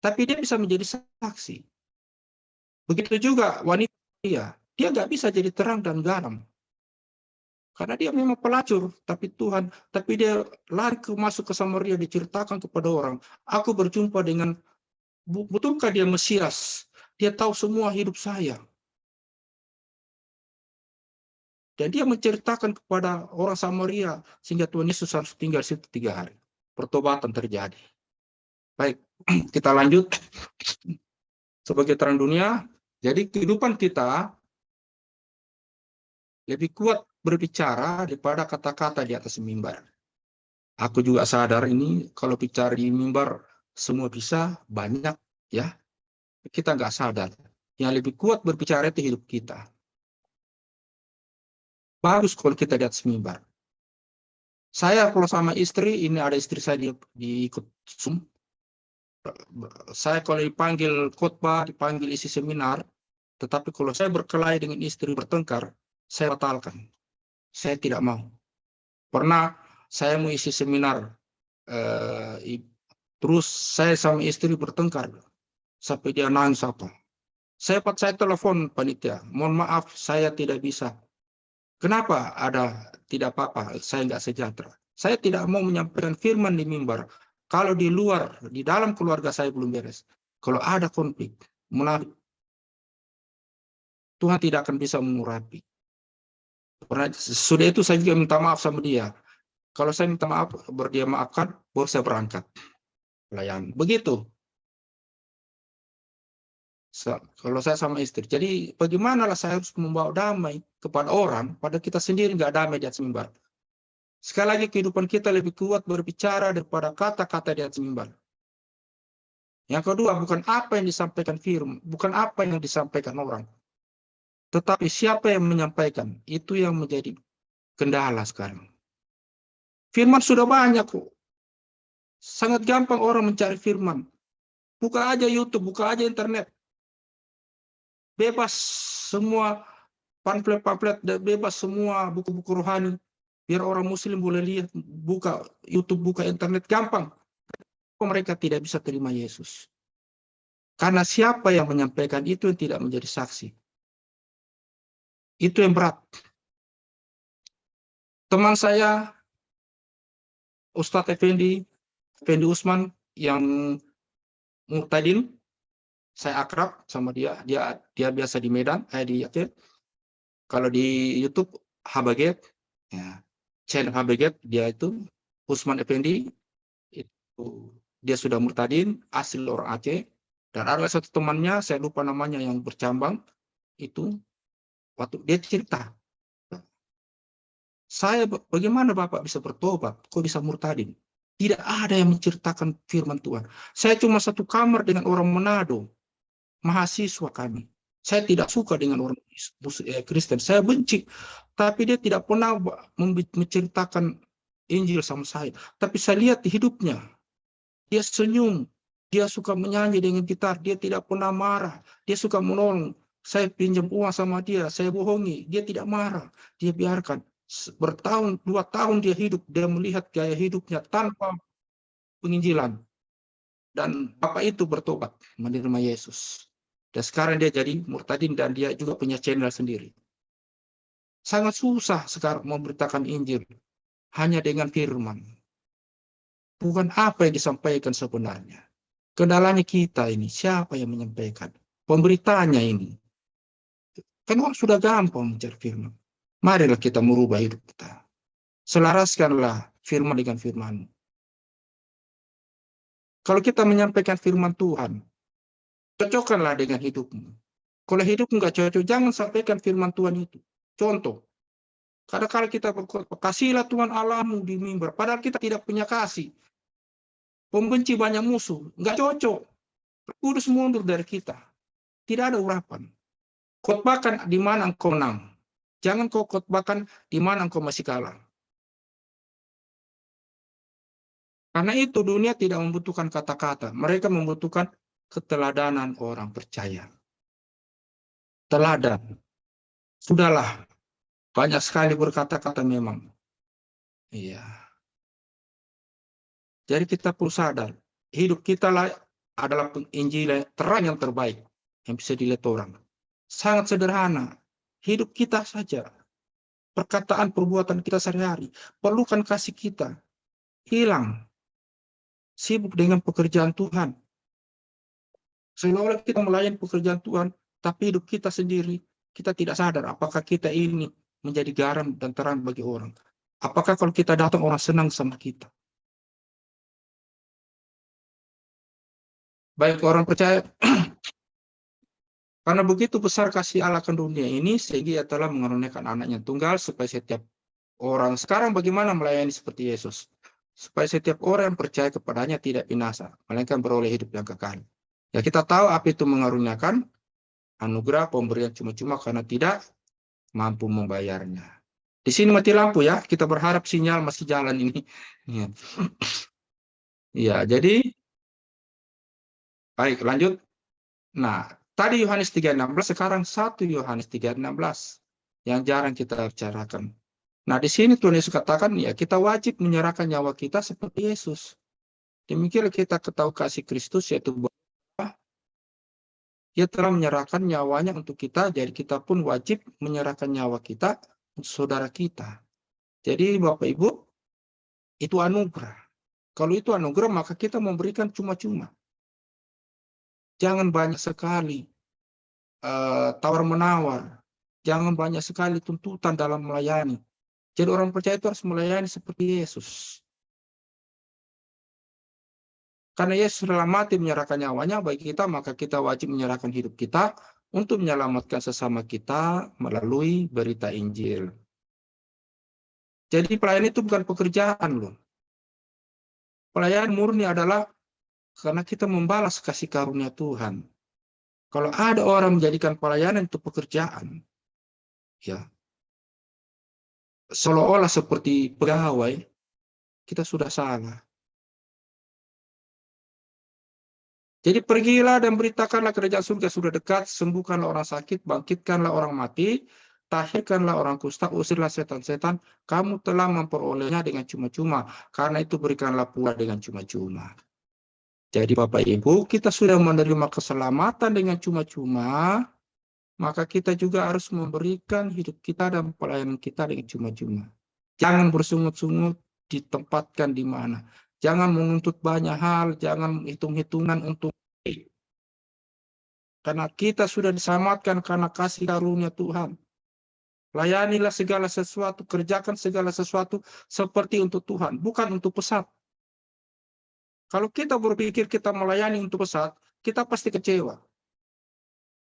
Tapi dia bisa menjadi saksi. Begitu juga wanita dia gak bisa jadi terang dan garam. Karena dia memang pelacur, tapi dia lari masuk ke Samaria, diceritakan kepada orang. Aku berjumpa dengan, betulkah dia Mesias? Dia tahu semua hidup saya. Dan dia menceritakan kepada orang Samaria, sehingga Tuhan Yesus harus tinggal situ 3 hari. Pertobatan terjadi. Baik, kita lanjut. Sebagai terang dunia, jadi kehidupan kita lebih kuat berbicara daripada kata-kata di atas mimbar. Aku juga sadar ini, kalau bicara di mimbar, semua bisa, banyak, ya. Kita nggak sadar. Yang lebih kuat berbicara itu hidup kita. Bagus kalau kita di atas mimbar. Saya kalau sama istri, ini ada istri saya diikut Zoom. Saya kalau dipanggil khotbah, dipanggil isi seminar, tetapi kalau saya berkelahi dengan istri, bertengkar, saya batalkan. Saya tidak mau. Pernah saya mau isi seminar, terus saya sama istri bertengkar, sampai dia nangis apa. Saya telepon panitia, mohon maaf saya tidak bisa. Kenapa? Tidak apa-apa, saya nggak sejahtera. Saya tidak mau menyampaikan firman di mimbar. Kalau di luar, di dalam keluarga saya belum beres. Kalau ada konflik, Tuhan tidak akan bisa mengurapi. Sudah itu saya juga minta maaf sama dia. Kalau saya minta maaf, dia maafkan, baru saya berangkat. Layan. Begitu. Kalau saya sama istri. Jadi bagaimanalah saya harus membawa damai kepada orang, pada kita sendiri nggak damai di atas mimbar. Sekali lagi kehidupan kita lebih kuat berbicara daripada kata-kata di atas mimbar. Yang kedua, bukan apa yang disampaikan firman, bukan apa yang disampaikan orang, tetapi siapa yang menyampaikan, itu yang menjadi kendala sekarang. Firman sudah banyak kok. Sangat gampang orang mencari firman. Buka aja YouTube, buka aja internet. Bebas semua pamflet-pamflet, bebas semua buku-buku rohani. Biar orang muslim boleh lihat, buka YouTube, buka internet, gampang. Mereka tidak bisa terima Yesus. Karena siapa yang menyampaikan itu yang tidak menjadi saksi. Itu yang berat. Teman saya, Ustadz Effendi Usman, yang murtadin, saya akrab sama dia. Dia biasa di Medan, di Aceh. Kalau di YouTube, Habaget, ya, channel Habaget, dia itu Usman Effendi, itu dia sudah murtadin, asli orang Aceh. Dan ada satu temannya, saya lupa namanya, yang bercambang, itu waktu dia cerita, saya, bagaimana Bapak bisa bertobat, kok bisa murtadin? Tidak ada yang menceritakan firman Tuhan. Saya cuma satu kamar dengan orang Manado, mahasiswa kami. Saya tidak suka dengan orang Kristen, saya benci. Tapi dia tidak pernah menceritakan Injil sama saya. Tapi saya lihat di hidupnya, dia senyum, dia suka menyanyi dengan gitar, dia tidak pernah marah, dia suka menolong. Saya pinjam uang sama dia, saya bohongi, dia tidak marah, dia biarkan. Bertahun, 2 tahun dia hidup, dia melihat gaya hidupnya tanpa penginjilan. Dan bapak itu bertobat, menerima Yesus. Dan sekarang dia jadi murtadin dan dia juga punya channel sendiri. Sangat susah sekarang memberitakan Injil hanya dengan firman. Bukan apa yang disampaikan sebenarnya. Kendalanya kita ini, siapa yang menyampaikan? Pemberitanya ini. Kan orang sudah gampang mencari firman. Marilah kita merubah hidup kita. Selaraskanlah firman dengan firman. Kalau kita menyampaikan firman Tuhan, cocokkanlah dengan hidupmu. Kalau hidup nggak cocok, jangan sampaikan firman Tuhan itu. Contoh, kadang-kadang kita berkata, kasihlah Tuhan Allahmu di mimbar. Padahal kita tidak punya kasih. Pembenci banyak musuh. Nggak cocok. Kudus mundur dari kita. Tidak ada urapan. Khotbahkan di mana engkau menang. Jangan kau khotbahkan di mana engkau masih kalah. Karena itu dunia tidak membutuhkan kata-kata. Mereka membutuhkan keteladanan orang percaya. Teladan. Sudahlah. Banyak sekali berkata-kata memang. Iya. Jadi kita perlu sadar. Hidup kita adalah penginjilan terang yang terbaik. Yang bisa dilihat orang. Sangat sederhana. Hidup kita saja. Perkataan, perbuatan kita sehari-hari. Perlukan kasih kita. Hilang. Sibuk dengan pekerjaan Tuhan. Seolah-olah kita melayani pekerjaan Tuhan, tapi hidup kita sendiri, kita tidak sadar apakah kita ini menjadi garam dan terang bagi orang. Apakah kalau kita datang orang senang sama kita? Baik orang percaya, karena begitu besar kasih Allah ke dunia ini, sehingga ia telah mengaruniakan anaknya tunggal, supaya setiap orang, sekarang bagaimana melayani seperti Yesus? Supaya setiap orang yang percaya kepadanya tidak binasa, melainkan beroleh hidup yang kekal. Ya kita tahu apa itu mengaruniakan, anugerah pemberian cuma-cuma karena tidak mampu membayarnya. Di sini mati lampu ya, kita berharap sinyal masih jalan ini. Ya, jadi baik lanjut. Nah, tadi Yohanes 3:16, sekarang 1 Yohanes 3:16 yang jarang kita bicarakan. Nah, di sini Tuhan Yesus katakan ya kita wajib menyerahkan nyawa kita seperti Yesus. Demikianlah kita ketahui kasih Kristus, yaitu Dia telah menyerahkan nyawanya untuk kita, jadi kita pun wajib menyerahkan nyawa kita untuk saudara kita. Jadi Bapak Ibu, itu anugerah. Kalau itu anugerah, maka kita memberikan cuma-cuma. Jangan banyak sekali tawar-menawar. Jangan banyak sekali tuntutan dalam melayani. Jadi orang percaya itu harus melayani seperti Yesus. Karena Yesus rela mati menyerahkan nyawanya bagi kita, maka kita wajib menyerahkan hidup kita untuk menyelamatkan sesama kita melalui berita Injil. Jadi pelayanan itu bukan pekerjaan loh. Pelayanan murni adalah karena kita membalas kasih karunia Tuhan. Kalau ada orang menjadikan pelayanan itu pekerjaan, ya seolah-olah seperti pegawai, kita sudah salah. Jadi pergilah dan beritakanlah kerajaan surga sudah dekat, sembuhkanlah orang sakit, bangkitkanlah orang mati, tahirkanlah orang kusta, usirlah setan-setan, kamu telah memperolehnya dengan cuma-cuma, karena itu berikanlah pula dengan cuma-cuma. Jadi Bapak Ibu, kita sudah menerima keselamatan dengan cuma-cuma, maka kita juga harus memberikan hidup kita dan pelayanan kita dengan cuma-cuma. Jangan bersungut-sungut ditempatkan di mana. Jangan menuntut banyak hal, jangan hitung-hitungan untuk karena kita sudah diselamatkan karena kasih karunia Tuhan. Layanilah segala sesuatu, kerjakan segala sesuatu seperti untuk Tuhan, bukan untuk pesat. Kalau kita berpikir kita melayani untuk pesat, kita pasti kecewa.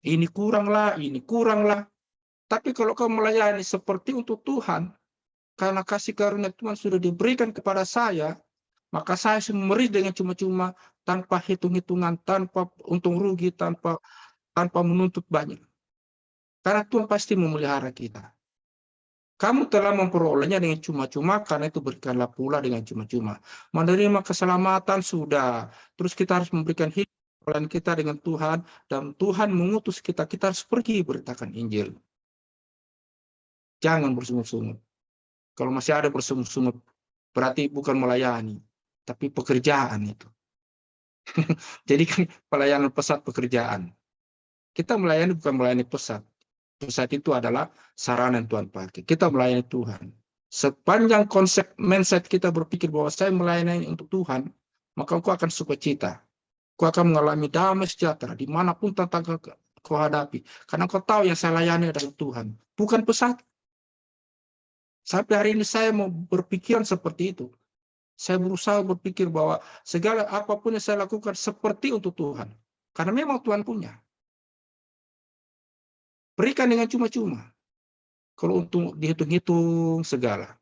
Ini kuranglah, ini kuranglah. Tapi kalau kau melayani seperti untuk Tuhan, karena kasih karunia Tuhan sudah diberikan kepada saya, maka saya memberi dengan cuma-cuma, tanpa hitung-hitungan, tanpa untung rugi, tanpa menuntut banyak. Karena Tuhan pasti memelihara kita. Kamu telah memperolehnya dengan cuma-cuma, karena itu berikanlah pula dengan cuma-cuma. Menerima keselamatan sudah. Terus kita harus memberikan hidup pelayanan kita dengan Tuhan, dan Tuhan mengutus kita, kita harus pergi beritakan Injil. Jangan bersungut-sungut. Kalau masih ada bersungut-sungut, berarti bukan melayani, tapi pekerjaan itu. Jadi kan pelayanan pesat pekerjaan. Kita melayani bukan melayani pesat. Pesat itu adalah sarana yang Tuhan pakai. Kita melayani Tuhan. Sepanjang konsep mindset kita berpikir bahwa saya melayani untuk Tuhan, maka engkau akan sukacita. Engkau akan mengalami damai sejahtera dimanapun tantangan kau hadapi. Karena engkau tahu yang saya layani adalah Tuhan, bukan pesat. Sampai hari ini saya mau berpikiran seperti itu. Saya berusaha berpikir bahwa segala apapun yang saya lakukan seperti untuk Tuhan. Karena memang Tuhan punya. Berikan dengan cuma-cuma. Kalau untuk dihitung-hitung segala.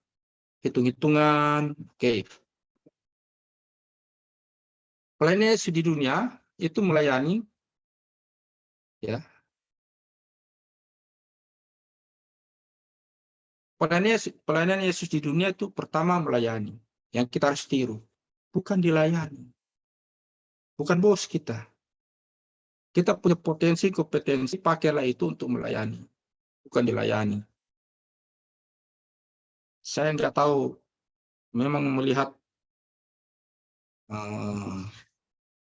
Hitung-hitungan, oke. Pelayanan Yesus di dunia itu melayani, ya. Pelayanan Yesus di dunia itu pertama melayani. Yang kita harus tiru. Bukan dilayani. Bukan bos kita. Kita punya potensi, kompetensi, pakailah itu untuk melayani. Bukan dilayani. Saya nggak tahu, memang melihat,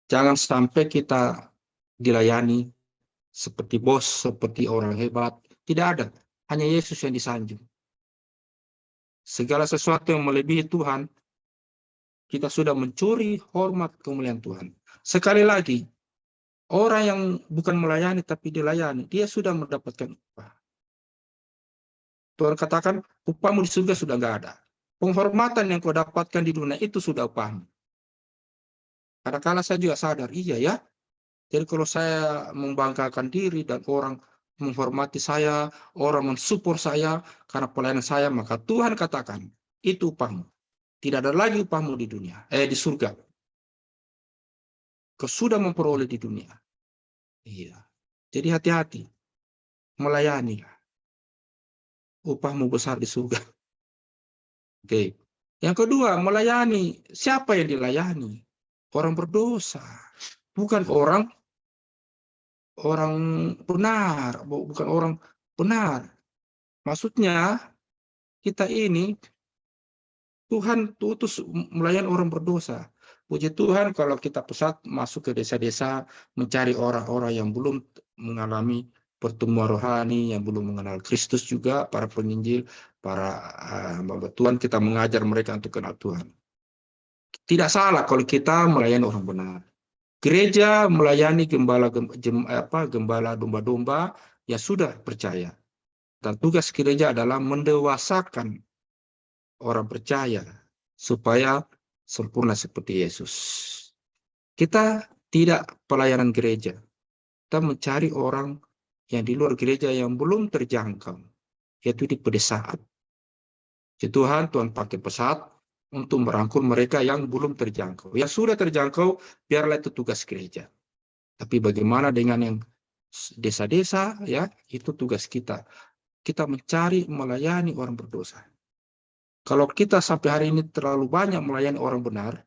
jangan sampai kita dilayani seperti bos, seperti orang hebat. Tidak ada. Hanya Yesus yang disanjung. Segala sesuatu yang melebihi Tuhan, kita sudah mencuri hormat kemuliaan Tuhan. Sekali lagi, orang yang bukan melayani tapi dilayani, dia sudah mendapatkan upah. Tuhan katakan, upahmu di surga sudah nggak ada. Penghormatan yang kau dapatkan di dunia itu sudah upahmu. Kadang-kadang saya juga sadar, iya ya. Jadi kalau saya membanggakan diri dan orang menghormati saya, orang mensupport saya karena pelayanan saya, maka Tuhan katakan, itu upahmu. Tidak ada lagi upahmu di dunia, di surga. Kau sudah memperoleh di dunia. Iya. Jadi hati-hati. Melayani. Upahmu besar di surga. Oke. Yang kedua, melayani. Siapa yang dilayani? Orang berdosa. Bukan orang benar. Bukan orang benar. Maksudnya, kita ini, Tuhan utus melayani orang berdosa. Puji Tuhan kalau kita pesat masuk ke desa-desa mencari orang-orang yang belum mengalami pertemuan rohani, yang belum mengenal Kristus juga, para penginjil, para hamba Tuhan, kita mengajar mereka untuk kenal Tuhan. Tidak salah kalau kita melayani orang benar. Gereja melayani gembala domba-domba yang sudah percaya. Dan tugas gereja adalah mendewasakan orang percaya supaya sempurna seperti Yesus. Kita tidak pelayanan gereja. Kita mencari orang yang di luar gereja yang belum terjangkau, yaitu di pedesaan. Puji Tuhan, Tuhan pakai pesat untuk merangkul mereka yang belum terjangkau. Yang sudah terjangkau, biarlah itu tugas gereja. Tapi bagaimana dengan yang desa-desa, ya, itu tugas kita. Kita mencari, melayani orang berdosa. Kalau kita sampai hari ini terlalu banyak melayani orang benar,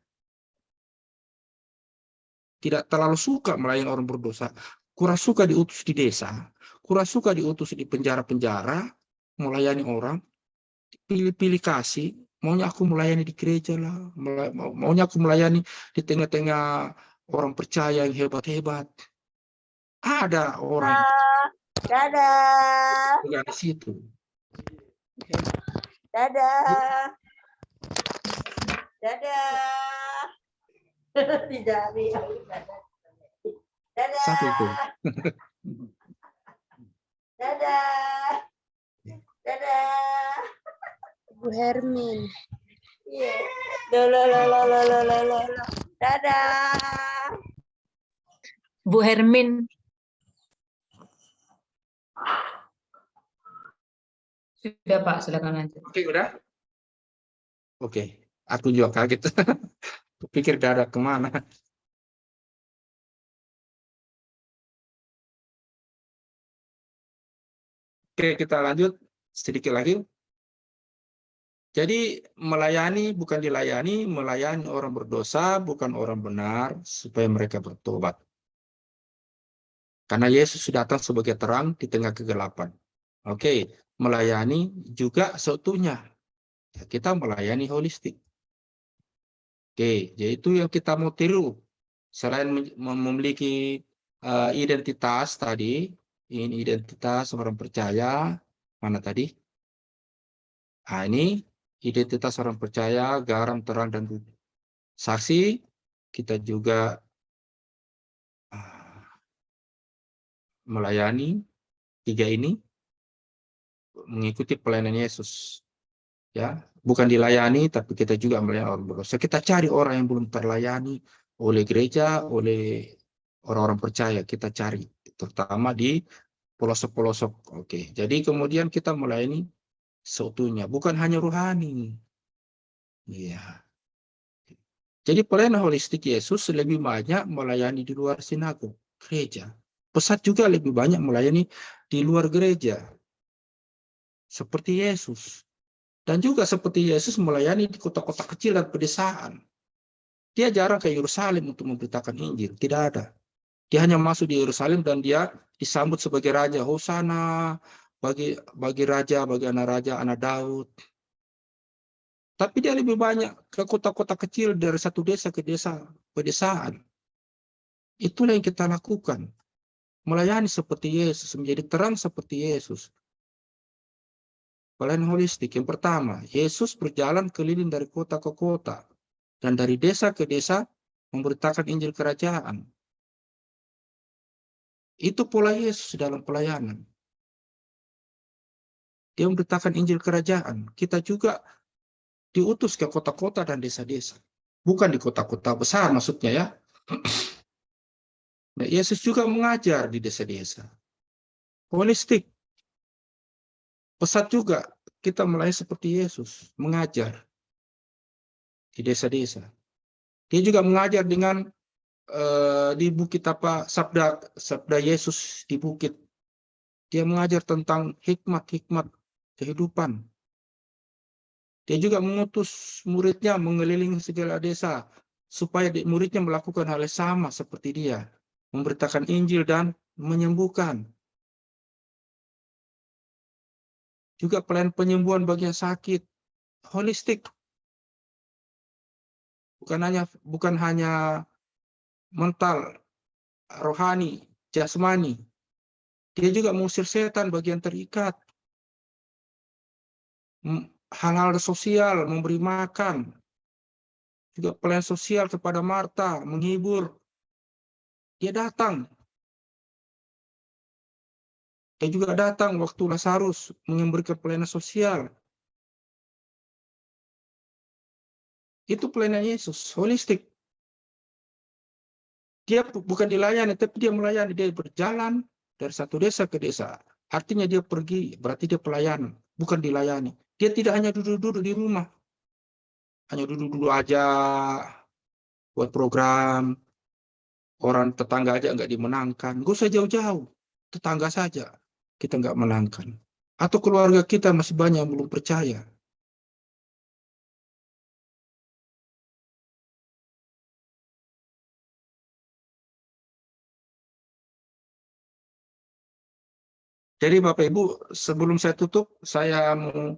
tidak terlalu suka melayani orang berdosa, kurang suka diutus di desa, kurang suka diutus di penjara-penjara, melayani orang, pilih-pilih kasih, maunya aku melayani di gereja lah, maunya aku melayani di tengah-tengah orang percaya yang hebat-hebat. Ada orang Dadah. yang di situ. Dadah. Dadah. Tidak lihat. Dadah. Satu itu. Dadah. Dadah. Bu Hermin. Iya. Lo. Dadah. Bu Hermin. Sudah Pak, silakan lanjut. Oke, udah? Oke, aku juga kaget. Pikir ada kemana. Oke, kita lanjut sedikit lagi. Jadi melayani bukan dilayani, melayani orang berdosa bukan orang benar supaya mereka bertobat. Karena Yesus datang sebagai terang di tengah kegelapan. Oke, melayani juga seutuhnya. Kita melayani holistik. Oke, jadi itu yang kita mau tiru. Selain memiliki identitas tadi, ini identitas orang percaya, mana tadi? Nah, ini identitas orang percaya, garam, terang, dan saksi. Kita juga melayani tiga ini, mengikuti pelayanan Yesus. Ya, bukan dilayani, tapi kita juga melayani orang berdosa. Kita cari orang yang belum terlayani oleh gereja, oleh orang-orang percaya. Kita cari, terutama di pelosok-pelosok. Oke, jadi kemudian kita melayani seutuhnya, bukan hanya rohani. Iya. Jadi pelayanan holistik Yesus lebih banyak melayani di luar sinagog, gereja. Pesat juga lebih banyak melayani di luar gereja. Seperti Yesus. Dan juga seperti Yesus melayani di kota-kota kecil dan pedesaan. Dia jarang ke Yerusalem untuk memberitakan Injil. Tidak ada. Dia hanya masuk di Yerusalem dan dia disambut sebagai raja. Hosana bagi raja, bagi anak raja, anak Daud. Tapi dia lebih banyak ke kota-kota kecil dari satu desa ke desa pedesaan. Itulah yang kita lakukan. Melayani seperti Yesus, menjadi terang seperti Yesus. Pelayanan holistik. Yang pertama, Yesus berjalan keliling dari kota ke kota dan dari desa ke desa memberitakan Injil Kerajaan. Itu pola Yesus dalam pelayanan. Dia memberitakan Injil Kerajaan. Kita juga diutus ke kota-kota dan desa-desa. Bukan di kota-kota besar maksudnya ya. Nah, Yesus juga mengajar di desa-desa. Holistik. Pesat juga kita melayani seperti Yesus, mengajar di desa-desa. Dia juga mengajar dengan di bukit apa sabda Yesus di bukit. Dia mengajar tentang hikmat-hikmat kehidupan. Dia juga mengutus muridnya mengelilingi segala desa supaya muridnya melakukan hal yang sama seperti dia, memberitakan Injil dan menyembuhkan. Juga pelayanan penyembuhan bagi yang sakit, holistik. Bukan hanya mental, rohani, jasmani. Dia juga mengusir setan bagi yang terikat. Hal-hal sosial, memberi makan. Juga pelayanan sosial kepada Marta, menghibur. Dia datang. Dia juga datang waktu Lazarus memberikan pelayanan sosial. Itu pelayanan Yesus, holistik. Dia bukan dilayani, tapi dia melayani. Dia berjalan dari satu desa ke desa. Artinya dia pergi, berarti dia pelayanan, bukan dilayani. Dia tidak hanya duduk-duduk di rumah, hanya duduk-duduk aja buat program, orang tetangga aja nggak dimenangkan. Gak usah jauh-jauh, tetangga saja kita nggak menangkan. Atau keluarga kita masih banyak yang belum percaya. Jadi Bapak Ibu, sebelum saya tutup, saya mau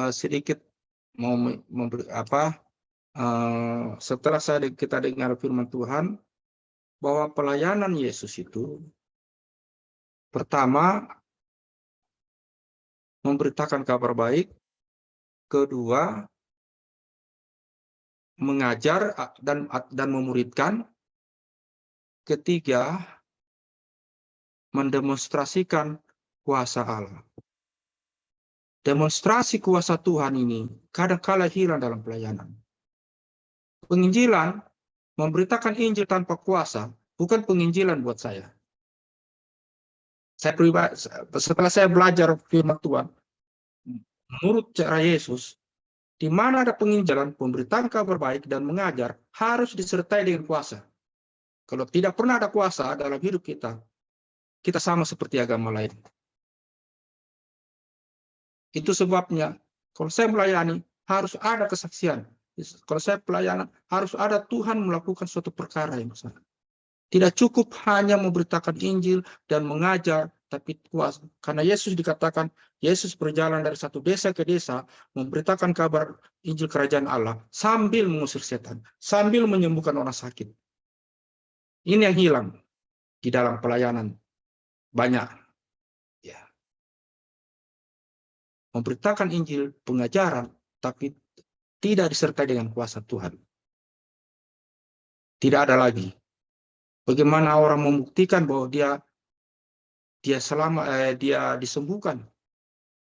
sedikit mau memberi setelah kita dengar firman Tuhan bahwa pelayanan Yesus itu pertama memberitakan kabar baik, kedua mengajar dan memuridkan, ketiga mendemonstrasikan kuasa Allah. Demonstrasi kuasa Tuhan ini kadang-kala hilang dalam pelayanan. Penginjilan, memberitakan Injil tanpa kuasa, bukan penginjilan buat saya. Saya pribadi, setelah saya belajar firman Tuhan, menurut cara Yesus, di mana ada penginjilan, pemberitaan kabar baik dan mengajar harus disertai dengan kuasa. Kalau tidak pernah ada kuasa dalam hidup kita, kita sama seperti agama lain. Itu sebabnya, kalau saya melayani, harus ada kesaksian. Kalau saya pelayanan, harus ada Tuhan melakukan suatu perkara yang besar. Tidak cukup hanya memberitakan Injil dan mengajar, tapi kuasa. Karena Yesus dikatakan, Yesus berjalan dari satu desa ke desa, memberitakan kabar Injil Kerajaan Allah, sambil mengusir setan, sambil menyembuhkan orang sakit. Ini yang hilang di dalam pelayanan. Banyak. Ya. Memberitakan Injil, pengajaran, tapi tidak disertai dengan kuasa Tuhan. Tidak ada lagi. Bagaimana orang membuktikan bahwa dia disembuhkan?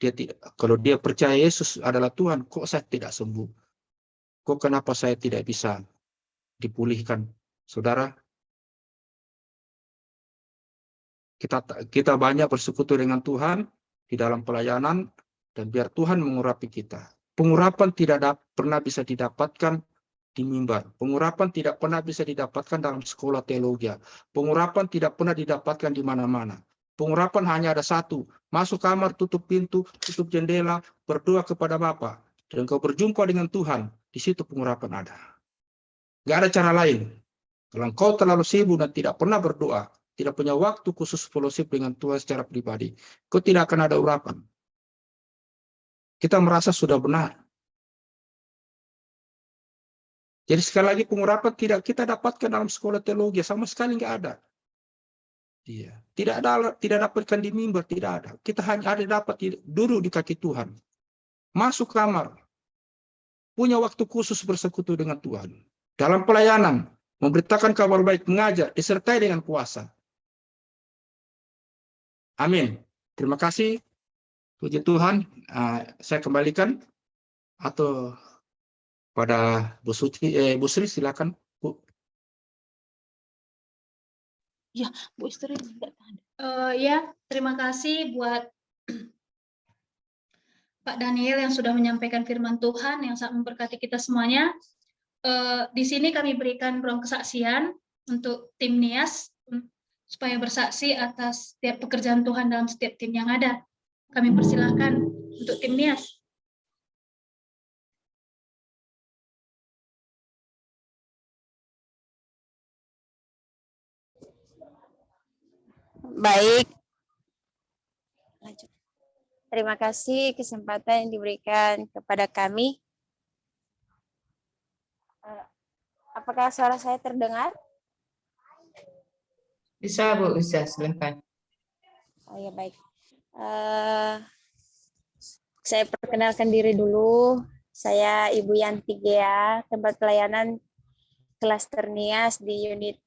Dia tidak. Kalau dia percaya Yesus adalah Tuhan, kok saya tidak sembuh? Kok kenapa saya tidak bisa dipulihkan? Saudara, kita banyak bersekutu dengan Tuhan di dalam pelayanan, dan biar Tuhan mengurapi kita. Pengurapan tidak pernah bisa didapatkan di mimbar. Pengurapan tidak pernah bisa didapatkan dalam sekolah teologi. Pengurapan tidak pernah didapatkan di mana-mana. Pengurapan hanya ada satu. Masuk kamar, tutup pintu, tutup jendela, berdoa kepada Bapa. Dan kau berjumpa dengan Tuhan. Di situ pengurapan ada. Gak ada cara lain. Kalau kau terlalu sibuk dan tidak pernah berdoa, tidak punya waktu khusus fellowship dengan Tuhan secara pribadi, kau tidak akan ada urapan. Kita merasa sudah benar. Jadi sekali lagi, pengurapan tidak kita dapatkan dalam sekolah teologi, sama sekali nggak ada. Iya, tidak dapatkan di mimbar, tidak ada. Kita hanya ada dapat duduk di kaki Tuhan, masuk kamar, punya waktu khusus bersekutu dengan Tuhan. Dalam pelayanan, memberitakan kabar baik, mengajar, disertai dengan kuasa. Amin. Terima kasih. Puji Tuhan. Saya kembalikan atau pada Bu Sri, silakan Bu. Ya, Bu Istri. Ya, terima kasih buat Pak Daniel yang sudah menyampaikan firman Tuhan yang sangat memberkati kita semuanya. Di sini kami berikan ruang kesaksian untuk tim NIAS supaya bersaksi atas setiap pekerjaan Tuhan dalam setiap tim yang ada. Kami persilahkan untuk tim NIAS. Baik. Terima kasih kesempatan yang diberikan kepada kami. Apakah suara saya terdengar? Bisa Bu, bisa, silakan. Oh ya, baik. Saya perkenalkan diri dulu. Saya Ibu Yanti Gea, tempat pelayanan klaster NIAS di unit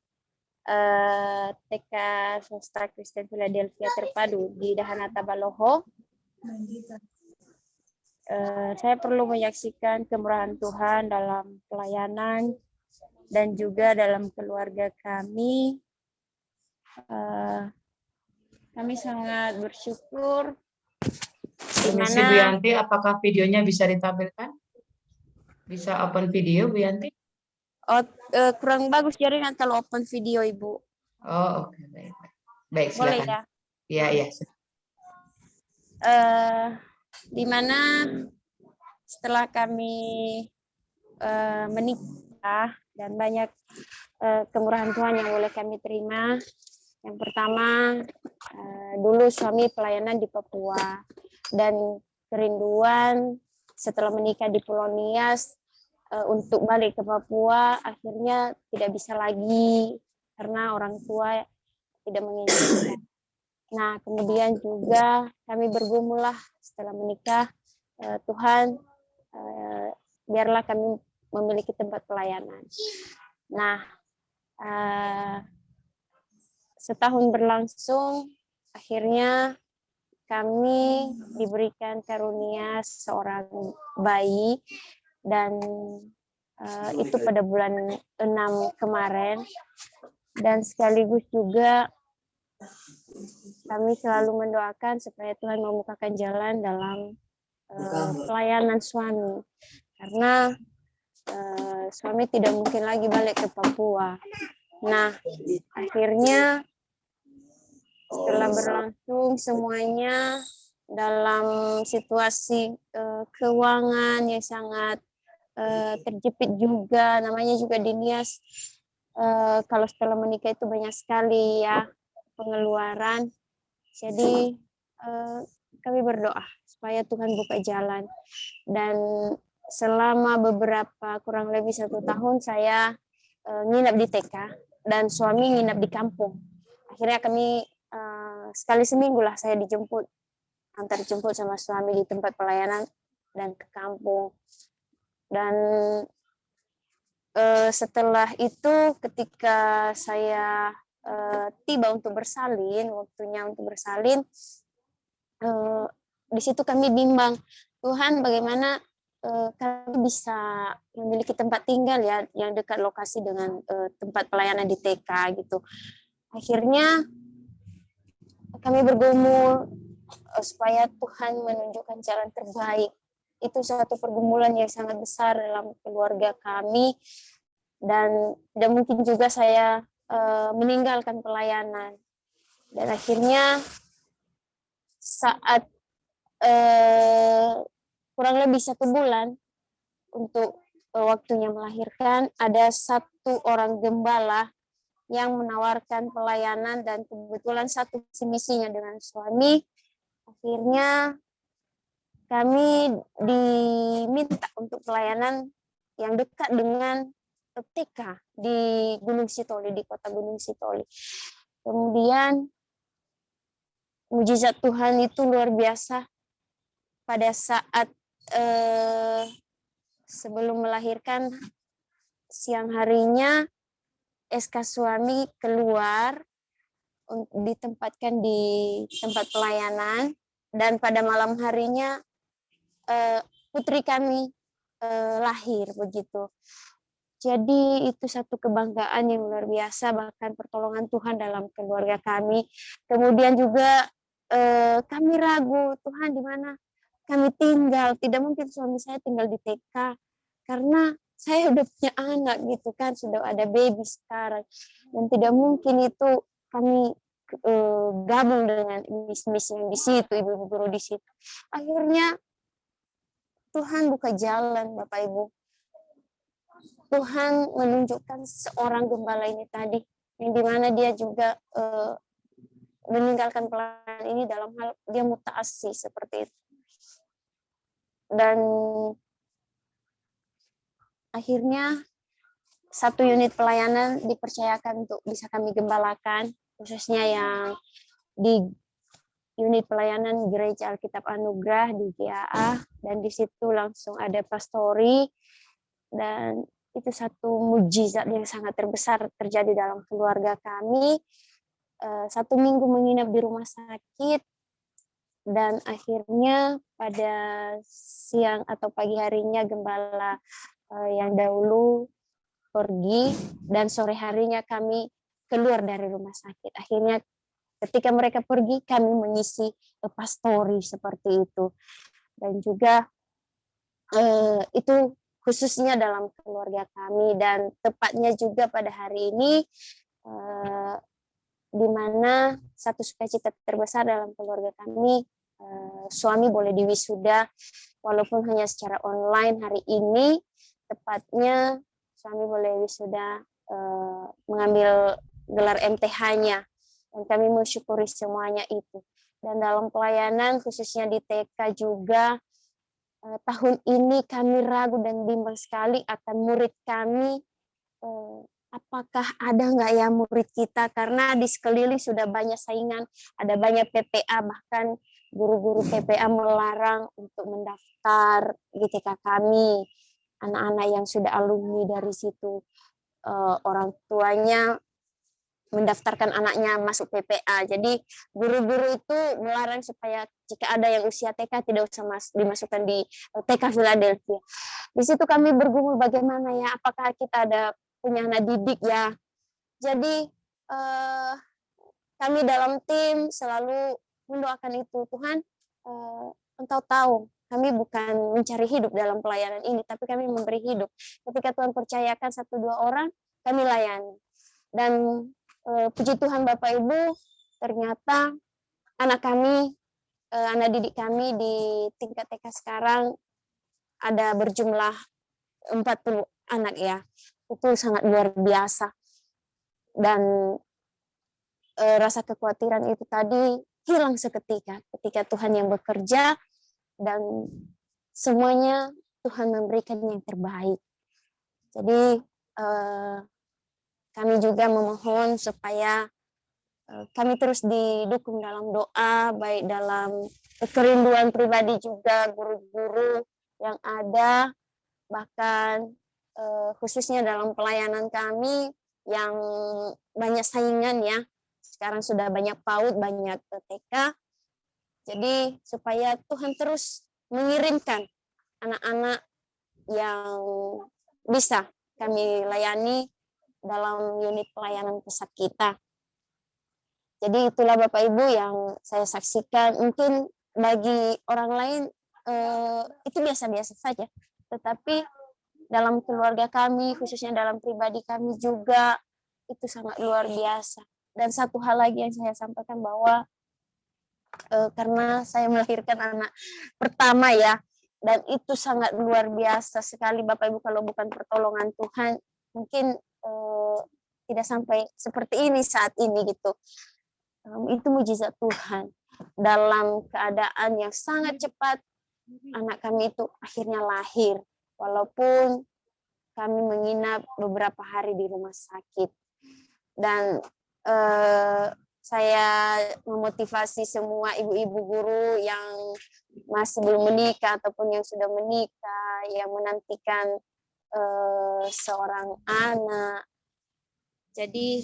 TK Swasta Kristen Philadelphia Terpadu di Dahana Tabaloho. Saya perlu menyaksikan kemurahan Tuhan dalam pelayanan dan juga dalam keluarga kami. Kami sangat bersyukur Permisi Gimana? Bu Yanti, apakah videonya bisa ditampilkan? Bisa open video Bu Yanti? Oh, kurang bagus jaringan kalau open video, Ibu. Oh, oke, baik. Baik, Boleh silakan. ya? Iya, iya. Di mana setelah kami menikah dan banyak kemurahan Tuhan yang boleh kami terima. Yang pertama, dulu suami pelayanan di Papua dan kerinduan setelah menikah di Pulau Nias untuk balik ke Papua akhirnya tidak bisa lagi karena orang tua tidak mengizinkan. Nah, kemudian juga kami bergumul lah setelah menikah, Tuhan biarlah kami memiliki tempat pelayanan. Nah, setahun berlangsung, akhirnya kami diberikan karunia seorang bayi dan itu pada bulan 6 kemarin, dan sekaligus juga kami selalu mendoakan supaya Tuhan membukakan jalan dalam pelayanan suami, karena suami tidak mungkin lagi balik ke Papua. Nah, akhirnya setelah berlangsung semuanya dalam situasi keuangan yang sangat terjepit juga, namanya juga di Nias, kalau setelah menikah itu banyak sekali ya pengeluaran. Jadi kami berdoa supaya Tuhan buka jalan, dan selama beberapa kurang lebih 1 tahun saya nginap di TK dan suami nginap di kampung. Akhirnya kami sekali seminggu lah saya dijemput, antar jemput sama suami di tempat pelayanan dan ke kampung. Dan setelah itu ketika saya tiba untuk bersalin, waktunya untuk bersalin, di situ kami bimbang, Tuhan bagaimana kami bisa memiliki tempat tinggal ya yang dekat lokasi dengan tempat pelayanan di TK gitu. Akhirnya kami bergumul supaya Tuhan menunjukkan jalan terbaik. Itu satu pergumulan yang sangat besar dalam keluarga kami, dan tidak mungkin juga saya meninggalkan pelayanan. Dan akhirnya saat kurang lebih 1 bulan untuk waktunya melahirkan, ada 1 orang gembala yang menawarkan pelayanan, dan kebetulan satu misinya dengan suami. Akhirnya kami diminta untuk pelayanan yang dekat dengan TK di Gunung Sitoli, di kota Gunung Sitoli. Kemudian mujizat Tuhan itu luar biasa. Pada saat sebelum melahirkan, siang harinya SK suami keluar ditempatkan di tempat pelayanan, dan pada malam harinya putri kami lahir begitu. Jadi itu satu kebanggaan yang luar biasa, bahkan pertolongan Tuhan dalam keluarga kami. Kemudian juga kami ragu, Tuhan di mana kami tinggal? Tidak mungkin suami saya tinggal di TK, karena saya udah punya anak gitu kan, sudah ada baby sekarang, dan tidak mungkin itu kami gabung dengan misi yang di situ, ibu-ibu guru di situ. Akhirnya Tuhan buka jalan, Bapak Ibu. Tuhan menunjukkan seorang gembala ini tadi, yang dimana dia juga meninggalkan pelayanan ini dalam hal dia mutaasi seperti itu. Dan akhirnya 1 unit pelayanan dipercayakan untuk bisa kami gembalakan, khususnya yang di unit pelayanan Gereja Alkitab Anugerah di GAA, dan di situ langsung ada pastori, dan itu satu mujizat yang sangat terbesar terjadi dalam keluarga kami. 1 minggu menginap di rumah sakit, dan akhirnya pada siang atau pagi harinya gembala yang dahulu pergi, dan sore harinya kami keluar dari rumah sakit. Akhirnya ketika mereka pergi, kami mengisi pastori seperti itu. Dan juga itu khususnya dalam keluarga kami, dan tepatnya juga pada hari ini di mana satu sukacita terbesar dalam keluarga kami, suami boleh diwisuda walaupun hanya secara online hari ini. Tepatnya suami boleh wisuda mengambil gelar MTH-nya, dan kami mensyukuri semuanya itu. Dan dalam pelayanan khususnya di TK juga, tahun ini kami ragu dan bimbang sekali akan murid kami. Apakah ada nggak ya murid kita, karena di sekeliling sudah banyak saingan, ada banyak PPA, bahkan guru-guru PPA melarang untuk mendaftar di TK kami. Anak-anak yang sudah alumni dari situ, orang tuanya mendaftarkan anaknya masuk PPA. Jadi guru-guru itu melarang supaya jika ada yang usia TK tidak usah dimasukkan di TK Philadelphia. Di situ kami bergumul bagaimana ya, apakah kita ada punya anak didik ya. Jadi kami dalam tim selalu mendoakan itu, Tuhan, Engkau tahu kami bukan mencari hidup dalam pelayanan ini, tapi kami memberi hidup. Ketika Tuhan percayakan 1-2 orang, kami layani. Dan puji Tuhan Bapak Ibu, ternyata anak kami, anak didik kami di tingkat TK sekarang ada berjumlah 40 anak ya. Itu sangat luar biasa. Dan rasa kekhawatiran itu tadi hilang seketika ketika Tuhan yang bekerja, dan semuanya Tuhan memberikan yang terbaik. Jadi kami juga memohon supaya kami terus didukung dalam doa, baik dalam kerinduan pribadi juga guru-guru yang ada, bahkan khususnya dalam pelayanan kami yang banyak saingan ya. Sekarang sudah banyak PAUD, banyak TK. Jadi supaya Tuhan terus mengirimkan anak-anak yang bisa kami layani dalam unit pelayanan pusat kita. Jadi itulah Bapak Ibu yang saya saksikan. Mungkin bagi orang lain itu biasa-biasa saja. Tetapi dalam keluarga kami, khususnya dalam pribadi kami juga, itu sangat luar biasa. Dan satu hal lagi yang saya sampaikan bahwa karena saya melahirkan anak pertama ya, dan itu sangat luar biasa sekali Bapak Ibu, kalau bukan pertolongan Tuhan mungkin tidak sampai seperti ini saat ini gitu. Itu mujizat Tuhan. Dalam keadaan yang sangat cepat anak kami itu akhirnya lahir, walaupun kami menginap beberapa hari di rumah sakit. Dan saya memotivasi semua ibu-ibu guru yang masih belum menikah ataupun yang sudah menikah, yang menantikan seorang anak. Jadi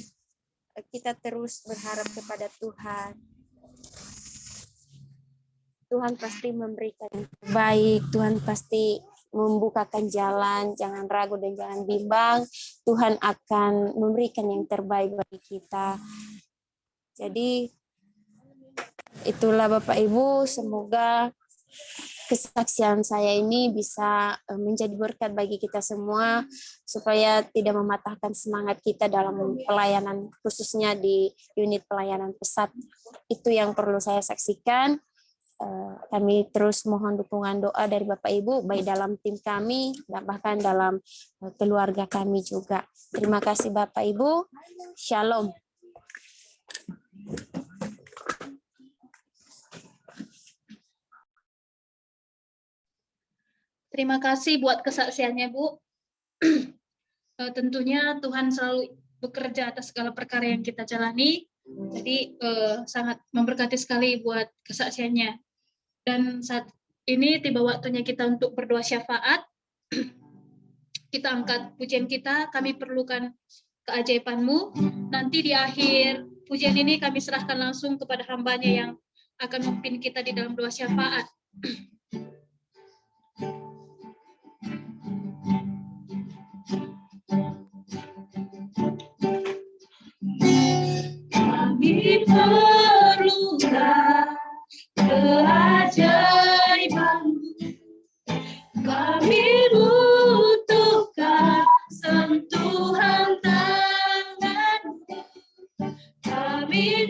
kita terus berharap kepada Tuhan. Tuhan pasti memberikan yang terbaik, Tuhan pasti membukakan jalan, jangan ragu dan jangan bimbang. Tuhan akan memberikan yang terbaik bagi kita. Jadi itulah Bapak Ibu, semoga kesaksian saya ini bisa menjadi berkat bagi kita semua, supaya tidak mematahkan semangat kita dalam pelayanan, khususnya di unit pelayanan pusat. Itu yang perlu saya saksikan. Kami terus mohon dukungan doa dari Bapak Ibu, baik dalam tim kami, dan bahkan dalam keluarga kami juga. Terima kasih Bapak Ibu. Shalom. Terima kasih buat kesaksiannya, Bu. Tentunya Tuhan selalu bekerja atas segala perkara yang kita jalani. Jadi sangat memberkati sekali buat kesaksiannya. Dan saat ini tiba waktunya kita untuk berdoa syafaat. Kita angkat pujian kita, kami perlukan keajaiban-Mu. Nanti di akhir pujian ini kami serahkan langsung kepada hamba-Nya yang akan memimpin kita di dalam doa syafaat. Kami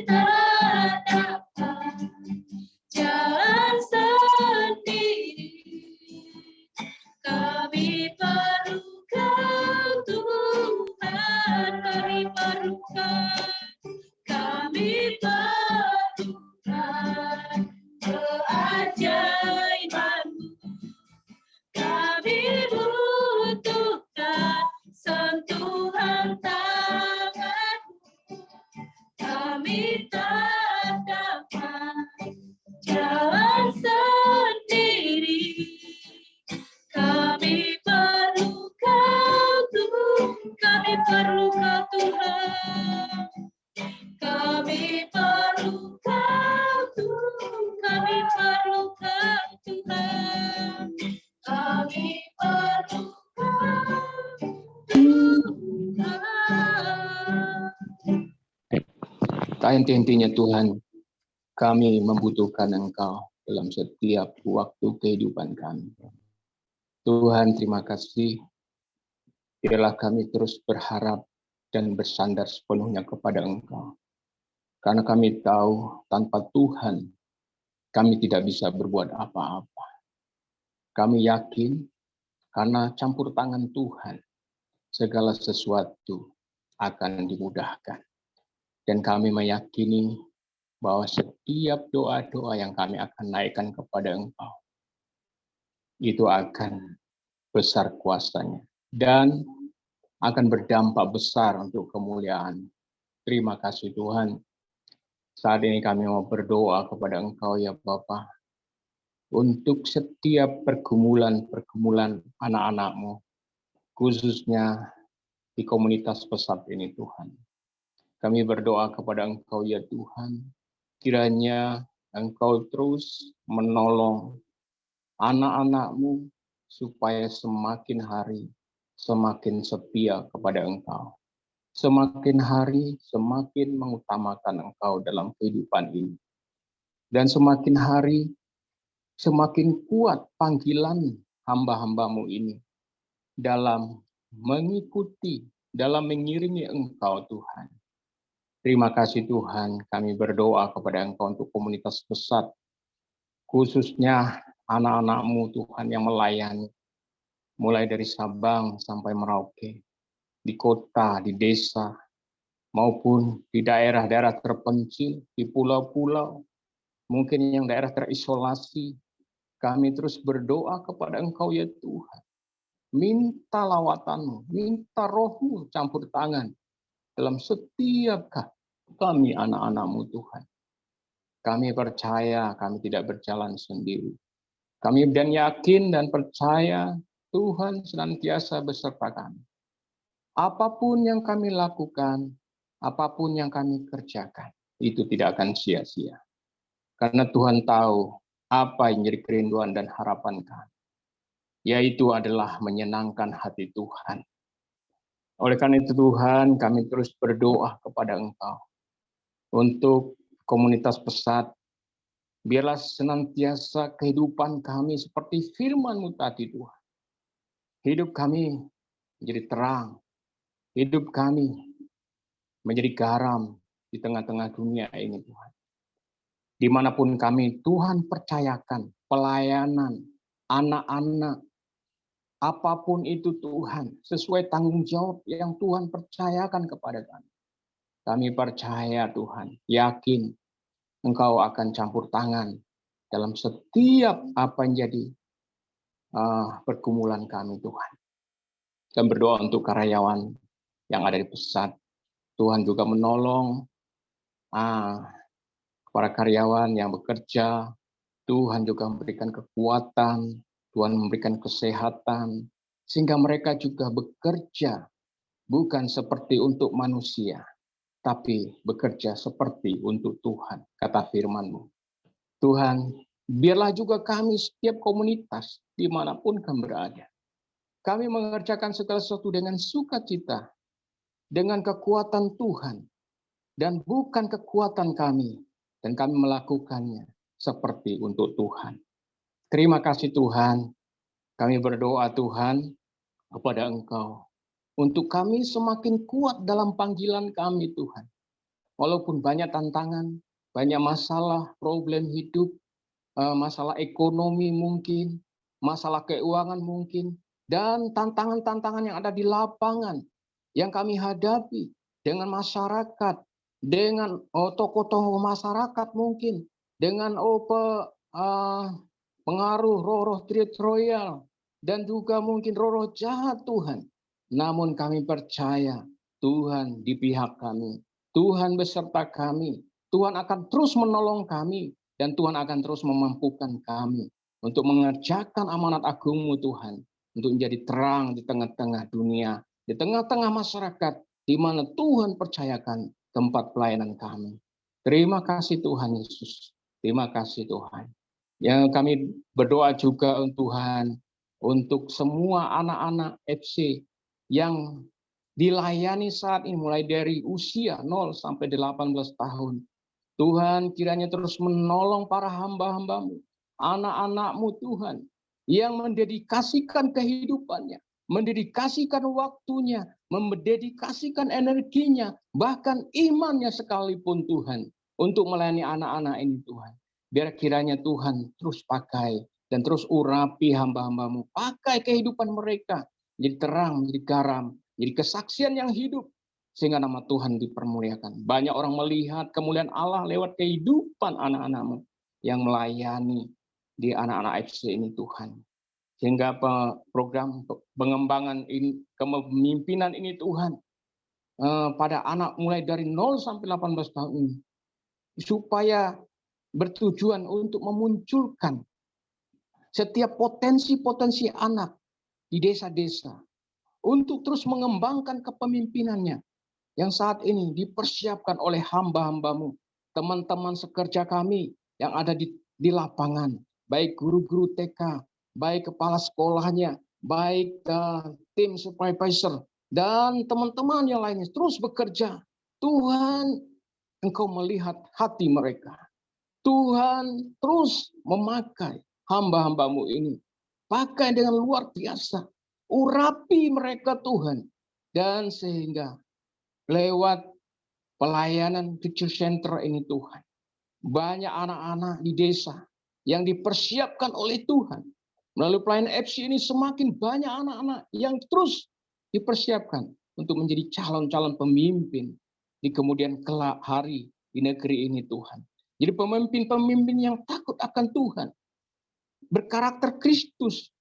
tak dapat jalan sendiri. Kami perlu Kau Tuhan, kami perlu Kau, kami perlukan keajaiban-Mu. Kami butuhkan sentuhan tangan-Mu. Kami tak dapat jalan sendiri. Kami perlu Kau Tuhan, kami perlu Kau Tuhan. Kami perlu Kau Tuhan, kami perlu Kau Tuhan. Kami perlu Kau Tuhan. Tak henti-hentinya Tuhan, kami membutuhkan Engkau dalam setiap waktu kehidupan kami. Tuhan, terima kasih. Biarlah kami terus berharap dan bersandar sepenuhnya kepada Engkau. Karena kami tahu tanpa Tuhan, kami tidak bisa berbuat apa-apa. Kami yakin karena campur tangan Tuhan, segala sesuatu akan dimudahkan. Dan kami meyakini bahwa setiap doa-doa yang kami akan naikkan kepada Engkau, itu akan besar kuasanya dan akan berdampak besar untuk kemuliaan. Terima kasih Tuhan. Saat ini kami mau berdoa kepada Engkau ya Bapa, untuk setiap pergumulan-pergumulan anak-anak-Mu, khususnya di komunitas pesat ini Tuhan. Kami berdoa kepada Engkau ya Tuhan, kiranya Engkau terus menolong anak-anak-Mu supaya semakin hari semakin setia kepada Engkau. Semakin hari semakin mengutamakan Engkau dalam kehidupan ini. Dan semakin hari semakin kuat panggilan hamba-hamba-Mu ini dalam mengikuti, dalam mengiringi Engkau Tuhan. Terima kasih Tuhan, kami berdoa kepada Engkau untuk komunitas pesat, khususnya anak-anak-Mu Tuhan yang melayani, mulai dari Sabang sampai Merauke, di kota, di desa, maupun di daerah-daerah terpencil, di pulau-pulau, mungkin yang daerah terisolasi. Kami terus berdoa kepada Engkau ya Tuhan. Minta lawatan-Mu, minta Roh-Mu campur tangan dalam setiap kami anak-anak-Mu Tuhan. Kami percaya kami tidak berjalan sendiri. Kami dan yakin dan percaya Tuhan senantiasa beserta kami. Apapun yang kami lakukan, apapun yang kami kerjakan, itu tidak akan sia-sia. Karena Tuhan tahu apa yang jadi kerinduan dan harapan kami, yaitu adalah menyenangkan hati Tuhan. Oleh karena itu Tuhan, kami terus berdoa kepada Engkau untuk komunitas pesat. Biarlah senantiasa kehidupan kami seperti firman-Mu tadi Tuhan. Hidup kami menjadi terang. Hidup kami menjadi garam di tengah-tengah dunia ini Tuhan. Dimanapun kami, Tuhan percayakan pelayanan anak-anak, apapun itu Tuhan, sesuai tanggung jawab yang Tuhan percayakan kepada kami. Kami percaya Tuhan, yakin Engkau akan campur tangan dalam setiap apa yang jadi pergumulan kami Tuhan. Dan berdoa untuk karyawan yang ada di pesat. Tuhan juga menolong para karyawan yang bekerja. Tuhan juga memberikan kekuatan, Tuhan memberikan kesehatan, sehingga mereka juga bekerja bukan seperti untuk manusia, tapi bekerja seperti untuk Tuhan, kata firman-Mu. Tuhan, biarlah juga kami setiap komunitas, dimanapun kami berada, kami mengerjakan segala sesuatu dengan sukacita, dengan kekuatan Tuhan, dan bukan kekuatan kami, dan kami melakukannya seperti untuk Tuhan. Terima kasih Tuhan, kami berdoa Tuhan kepada Engkau, untuk kami semakin kuat dalam panggilan kami Tuhan. walaupun banyak tantangan, banyak masalah, problem hidup, masalah ekonomi mungkin, masalah keuangan mungkin, dan tantangan-tantangan yang ada di lapangan yang kami hadapi dengan masyarakat, dengan tokoh-tokoh masyarakat mungkin, dengan pengaruh roh-roh teritorial, dan juga mungkin roh-roh jahat Tuhan. Namun kami percaya Tuhan di pihak kami, Tuhan beserta kami, Tuhan akan terus menolong kami, dan Tuhan akan terus memampukan kami untuk mengerjakan amanat agung-Mu Tuhan, untuk menjadi terang di tengah-tengah dunia, di tengah-tengah masyarakat, di mana Tuhan percayakan tempat pelayanan kami. Terima kasih Tuhan Yesus, terima kasih Tuhan. Yang kami berdoa juga Tuhan, untuk semua anak-anak FC yang dilayani saat ini, mulai dari usia 0 sampai 18 tahun. Tuhan kiranya terus menolong para hamba-hamba-Mu, anak-anak-Mu Tuhan, yang mendedikasikan kehidupannya, mendedikasikan waktunya, mendedikasikan energinya, bahkan imannya sekalipun Tuhan, untuk melayani anak-anak ini Tuhan. Biar kiranya Tuhan terus pakai dan terus urapi hamba-hamba-Mu, pakai kehidupan mereka, menjadi terang, menjadi garam, menjadi kesaksian yang hidup, sehingga nama Tuhan dipermuliakan. Banyak orang melihat kemuliaan Allah lewat kehidupan anak-anak-Mu yang melayani di anak-anak FC ini Tuhan. Sehingga program pengembangan ini, kepemimpinan ini Tuhan, pada anak mulai dari 0 sampai 18 tahun ini, supaya bertujuan untuk memunculkan setiap potensi-potensi anak di desa-desa, untuk terus mengembangkan kepemimpinannya, yang saat ini dipersiapkan oleh hamba-hamba-Mu, teman-teman sekerja kami yang ada di lapangan, baik guru-guru TK, baik kepala sekolahnya, baik tim supervisor, dan teman-teman yang lainnya terus bekerja. Tuhan, Engkau melihat hati mereka. Tuhan terus memakai hamba-hamba-Mu ini. Pakai dengan luar biasa. Urapi mereka Tuhan. Dan sehingga lewat pelayanan Future Center ini Tuhan, banyak anak-anak di desa yang dipersiapkan oleh Tuhan. Melalui pelayanan FC ini semakin banyak anak-anak yang terus dipersiapkan untuk menjadi calon-calon pemimpin di kemudian kelak hari di negeri ini Tuhan. Jadi pemimpin-pemimpin yang takut akan Tuhan, berkarakter Kristus,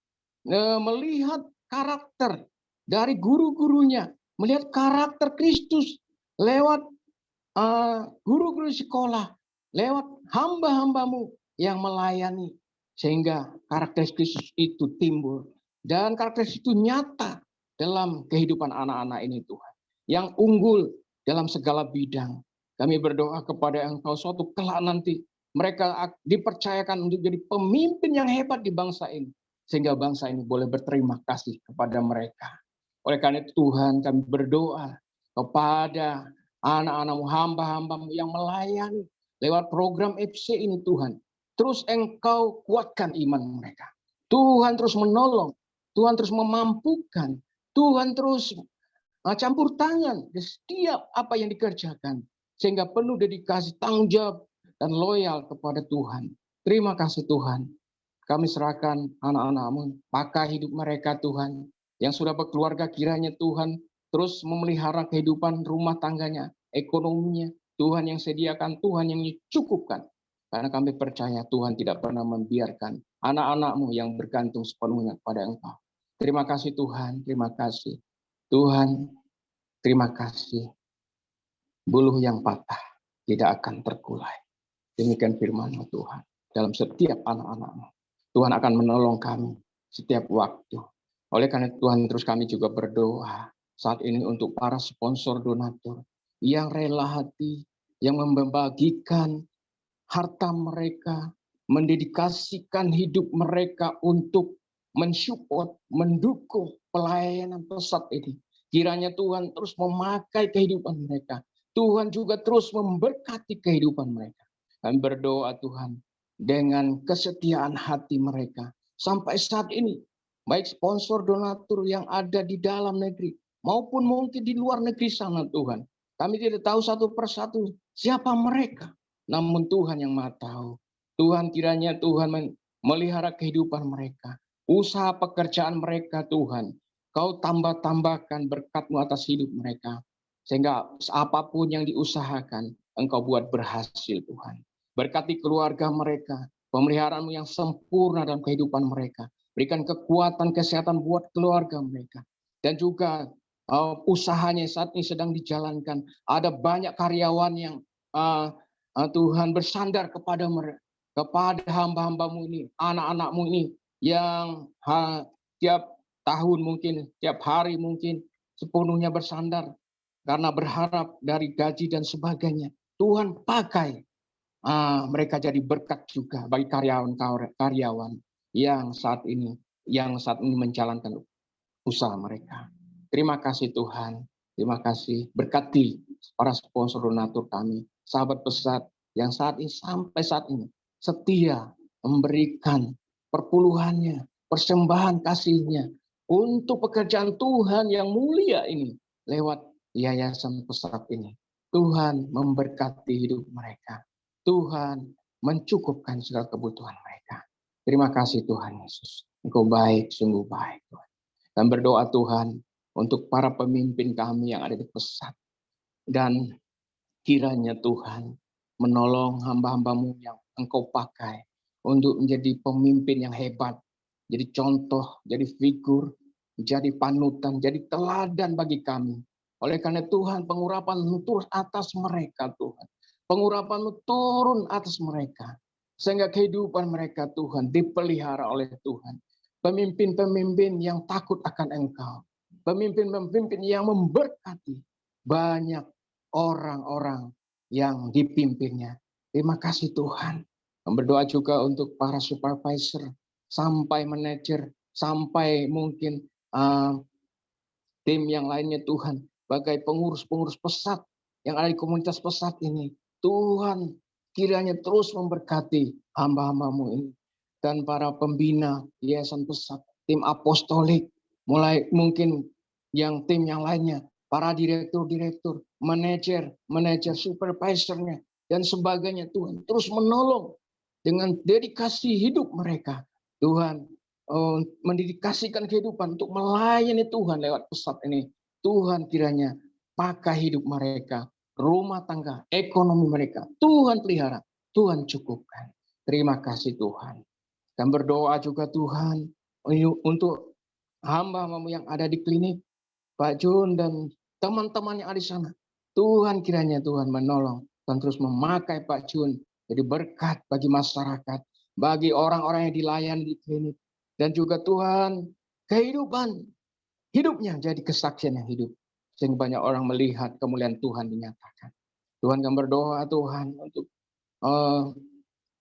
melihat karakter dari guru-gurunya, melihat karakter Kristus lewat guru-guru sekolah, lewat hamba-hamba-Mu yang melayani, sehingga karakter Kristus itu timbul, dan karakter itu nyata dalam kehidupan anak-anak ini Tuhan, yang unggul dalam segala bidang. Kami berdoa kepada Engkau suatu kelak nanti mereka dipercayakan untuk jadi pemimpin yang hebat di bangsa ini, sehingga bangsa ini boleh berterima kasih kepada mereka. Oleh karena itu Tuhan, kami berdoa kepada anak-anak-Mu, hamba-hamba-Mu yang melayani lewat program FC ini Tuhan. Terus Engkau kuatkan iman mereka. Tuhan terus menolong, Tuhan terus memampukan, Tuhan terus campur tangan di setiap apa yang dikerjakan, sehingga penuh dedikasi, tanggung jawab, dan loyal kepada Tuhan. Terima kasih Tuhan. Kami serahkan anak-anak-Mu, pakai hidup mereka Tuhan, yang sudah berkeluarga kiranya Tuhan terus memelihara kehidupan rumah tangganya, ekonominya, Tuhan yang sediakan, Tuhan yang cukupkan. Karena kami percaya Tuhan tidak pernah membiarkan anak-anak-Mu yang bergantung sepenuhnya kepada Engkau. Terima kasih Tuhan, terima kasih. Tuhan, terima kasih. Buluh yang patah tidak akan terkulai. Demikian firman-Mu Tuhan. Dalam setiap anak-anak-Mu, Tuhan akan menolong kami setiap waktu. Oleh karena Tuhan, terus kami juga berdoa saat ini untuk para sponsor donatur yang rela hati, yang membagikan harta mereka, mendedikasikan hidup mereka untuk mensupport, mendukung pelayanan pesat ini. Kiranya Tuhan terus memakai kehidupan mereka. Tuhan juga terus memberkati kehidupan mereka. Kami berdoa Tuhan, dengan kesetiaan hati mereka sampai saat ini, baik sponsor donatur yang ada di dalam negeri maupun mungkin di luar negeri sana Tuhan, Kami tidak tahu satu persatu siapa mereka. Namun Tuhan yang Maha tahu. Tuhan, kiranya Tuhan melihara kehidupan mereka. Usaha pekerjaan mereka Tuhan. Kau tambah-tambahkan berkat-Mu atas hidup mereka. Sehingga apapun yang diusahakan, Engkau buat berhasil Tuhan. Berkati keluarga mereka. Pemeliharaan-Mu yang sempurna dalam kehidupan mereka. Berikan kekuatan, kesehatan buat keluarga mereka. Dan juga usahanya saat ini sedang dijalankan. Ada banyak karyawan yang Tuhan bersandar kepada mereka, kepada hamba-hamba-Mu ini, anak-anak-Mu ini yang tiap tahun mungkin, tiap hari mungkin sepenuhnya bersandar karena berharap dari gaji dan sebagainya. Tuhan pakai mereka jadi berkat juga bagi karyawan-karyawan yang saat ini menjalankan usaha mereka. Terima kasih Tuhan, terima kasih. Berkati para sponsor donatur kami, sahabat pesat yang sampai saat ini setia memberikan perpuluhannya, persembahan kasihnya untuk pekerjaan Tuhan yang mulia ini lewat yayasan pesat ini. Tuhan memberkati hidup mereka. Tuhan mencukupkan segala kebutuhan mereka. Terima kasih Tuhan Yesus. Engkau baik, sungguh baik Tuhan. Dan berdoa Tuhan untuk para pemimpin kami yang ada di pesat. Dan kiranya Tuhan menolong hamba-hamba-Mu yang Engkau pakai untuk menjadi pemimpin yang hebat. Jadi contoh, jadi figur, jadi panutan, jadi teladan bagi kami. Oleh karena Tuhan, pengurapan-Mu turun atas mereka Tuhan. Pengurapan-Mu turun atas mereka. Sehingga kehidupan mereka Tuhan dipelihara oleh Tuhan. Pemimpin-pemimpin yang takut akan Engkau. Pemimpin-pemimpin yang memberkati banyak orang-orang yang dipimpinnya. Terima kasih Tuhan. Berdoa juga untuk para supervisor, sampai manajer, sampai mungkin tim yang lainnya Tuhan. Bagai pengurus-pengurus pesat yang ada di komunitas pesat ini. Tuhan kiranya terus memberkati hamba-hamba-Mu ini. Dan para pembina yayasan pesat, tim apostolik, mulai mungkin yang tim yang lainnya, para direktur-direktur, manajer, supervisornya, dan sebagainya Tuhan. Terus menolong dengan dedikasi hidup mereka. Tuhan mendedikasikan kehidupan untuk melayani Tuhan lewat pesat ini. Tuhan kiranya pakai hidup mereka, rumah tangga, ekonomi mereka. Tuhan pelihara, Tuhan cukupkan. Terima kasih Tuhan. Dan berdoa juga Tuhan untuk hamba-hamba-Mu yang ada di klinik, Pak Jun dan teman-teman yang ada di sana. Tuhan kiranya Tuhan menolong dan terus memakai Pak Jun jadi berkat bagi masyarakat, bagi orang-orang yang dilayani di klinik. Dan juga Tuhan, hidupnya jadi kesaksian yang hidup. Sehingga banyak orang melihat kemuliaan Tuhan dinyatakan. Tuhan kami berdoa Tuhan untuk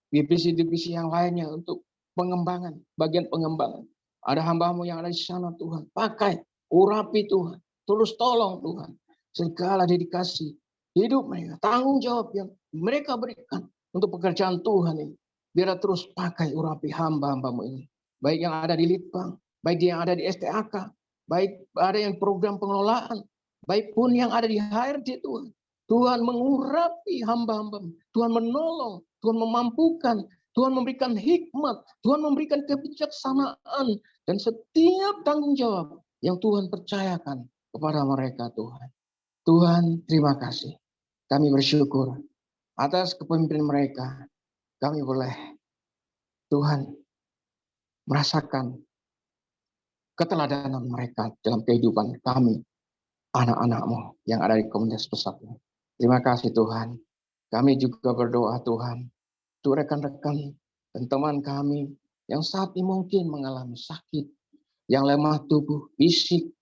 divisi-divisi yang lainnya untuk pengembangan, bagian pengembangan. Ada hamba-Mu yang ada di sana Tuhan. Pakai, urapi Tuhan. Terus tolong Tuhan. Segala dedikasi hidup mereka, tanggung jawab yang mereka berikan untuk pekerjaan Tuhan ini. Biar terus pakai, urapi hamba-hamba-Mu ini. Baik yang ada di Litbang, baik yang ada di STAK, baik ada yang program pengelolaan, baik pun yang ada di HRD Tuhan. Tuhan mengurapi hamba-hamba-Mu. Tuhan menolong, Tuhan memampukan, Tuhan memberikan hikmat, Tuhan memberikan kebijaksanaan, dan setiap tanggung jawab yang Tuhan percayakan kepada mereka Tuhan. Tuhan, terima kasih. Kami bersyukur atas kepemimpinan mereka. Kami boleh, Tuhan, merasakan keteladanan mereka dalam kehidupan kami, anak-anak-Mu yang ada di komunitas pesat ini. Terima kasih Tuhan. Kami juga berdoa Tuhan, untuk rekan-rekan dan teman kami yang saat ini mungkin mengalami sakit, yang lemah tubuh, fisik,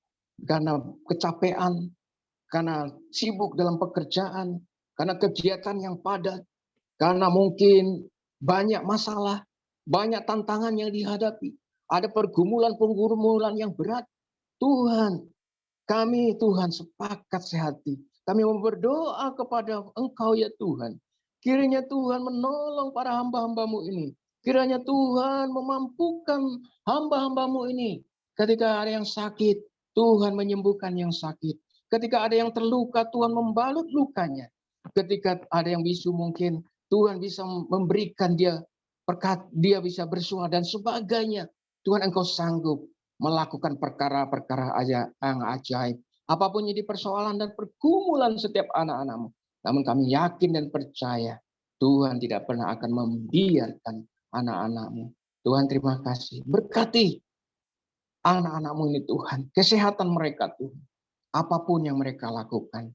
karena kecapean, karena sibuk dalam pekerjaan, karena kegiatan yang padat, karena mungkin banyak masalah, banyak tantangan yang dihadapi, ada pergumulan-pergumulan yang berat. Tuhan, kami Tuhan sepakat sehati. Kami mau berdoa kepada Engkau ya Tuhan. Kiranya Tuhan menolong para hamba-hamba-Mu ini. Kiranya Tuhan memampukan hamba-hamba-Mu ini. Ketika ada yang sakit, Tuhan menyembuhkan yang sakit. Ketika ada yang terluka, Tuhan membalut lukanya. Ketika ada yang bisu, mungkin Tuhan bisa memberikan dia berkat, dia bisa bersuara dan sebagainya. Tuhan, Engkau sanggup melakukan perkara-perkara yang ajaib. Apapun jadi persoalan dan pergumulan setiap anak-anak-Mu. Namun kami yakin dan percaya Tuhan tidak pernah akan membiarkan anak-anak-Mu. Tuhan, terima kasih. Berkati anak-anak-Mu ini Tuhan. Kesehatan mereka Tuhan. Apapun yang mereka lakukan.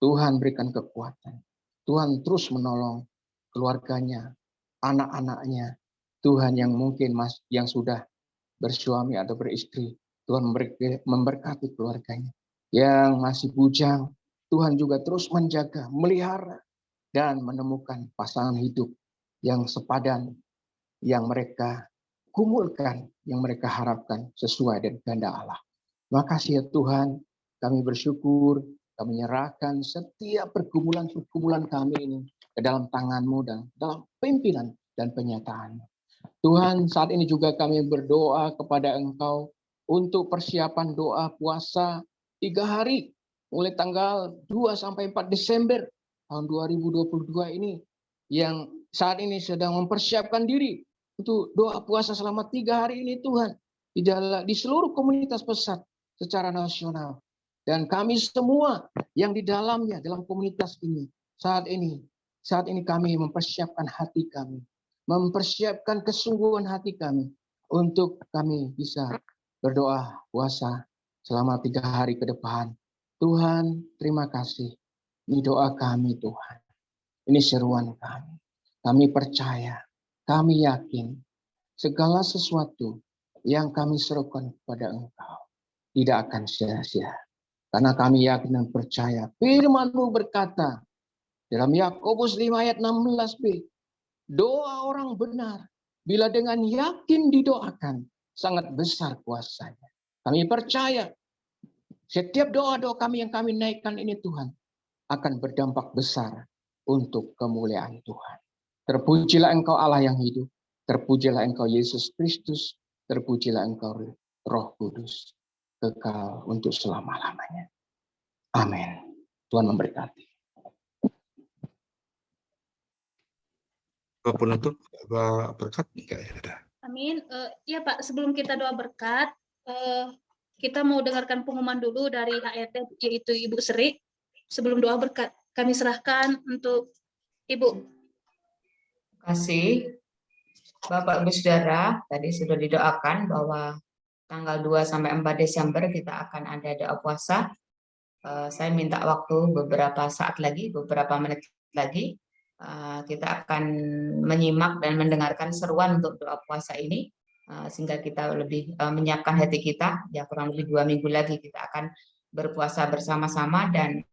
Tuhan berikan kekuatan. Tuhan terus menolong keluarganya, anak-anaknya. Tuhan yang mungkin yang sudah bersuami atau beristri. Tuhan memberkati keluarganya. Yang masih bujang, Tuhan juga terus menjaga, melihara, dan menemukan pasangan hidup yang sepadan, yang mereka kumulkan, yang mereka harapkan sesuai dengan kehendak Allah. Makasih ya Tuhan, kami bersyukur, kami menyerahkan setiap pergumulan-pergumulan kami ini ke dalam tangan-Mu dan dalam pimpinan dan penyertaan-Mu. Tuhan, saat ini juga kami berdoa kepada Engkau untuk persiapan doa puasa 3 hari, mulai tanggal 2 sampai 4 Desember tahun 2022 ini, yang saat ini sedang mempersiapkan diri untuk doa puasa selama 3 hari ini Tuhan, di seluruh komunitas pesat secara nasional. Dan kami semua yang di dalamnya, dalam komunitas ini, saat ini kami mempersiapkan hati kami, mempersiapkan kesungguhan hati kami untuk kami bisa berdoa puasa selama 3 hari ke depan. Tuhan, terima kasih. Ini doa kami Tuhan. Ini seruan kami. Kami percaya, kami yakin segala sesuatu yang kami serukan kepada Engkau tidak akan sia-sia. Karena kami yakin dan percaya firman-Mu berkata dalam Yakobus 5 ayat 16b, doa orang benar bila dengan yakin didoakan sangat besar kuasanya. Kami percaya setiap doa-doa kami yang kami naikkan ini Tuhan akan berdampak besar untuk kemuliaan Tuhan. Terpujilah Engkau Allah yang hidup, terpujilah Engkau Yesus Kristus, terpujilah Engkau Roh Kudus, kekal untuk selama-lamanya. Amin. Tuhan memberkati. Bapak penutup, berkat enggak ya? Ada. Amin. Ya Pak, sebelum kita doa berkat, kita mau dengarkan pengumuman dulu dari HRD, yaitu Ibu Sri. Sebelum doa berkat, kami serahkan untuk Ibu. Terima kasih. Bapak Ibu Saudara, tadi sudah didoakan bahwa tanggal 2 sampai 4 Desember kita akan ada doa puasa. Saya minta waktu beberapa saat lagi, beberapa menit lagi. Kita akan menyimak dan mendengarkan seruan untuk doa puasa ini, sehingga kita lebih menyiapkan hati kita. Ya, kurang lebih 2 minggu lagi kita akan berpuasa bersama-sama, dan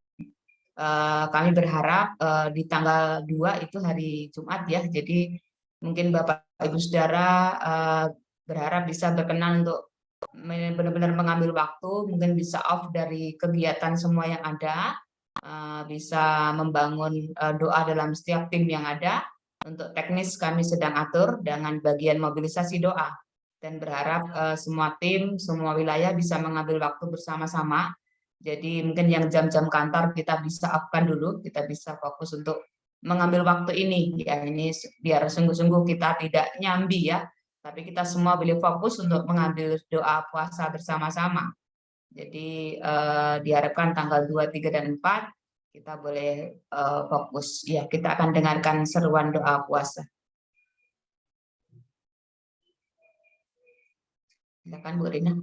kami berharap di tanggal 2 itu hari Jumat ya. Jadi mungkin Bapak Ibu Saudara berharap bisa berkenan untuk benar-benar mengambil waktu, mungkin bisa off dari kegiatan semua yang ada, bisa membangun doa dalam setiap tim yang ada. Untuk teknis kami sedang atur dengan bagian mobilisasi doa, dan berharap semua tim, semua wilayah bisa mengambil waktu bersama-sama. Jadi mungkin yang jam-jam kantor kita bisa off-kan dulu, kita bisa fokus untuk mengambil waktu ini. Ya, ini biar sungguh-sungguh kita tidak nyambi ya, tapi kita semua boleh fokus untuk mengambil doa puasa bersama-sama. Jadi diharapkan tanggal 2, 3, dan 4 kita boleh fokus. Ya, kita akan dengarkan seruan doa puasa. Silakan Bu Rina.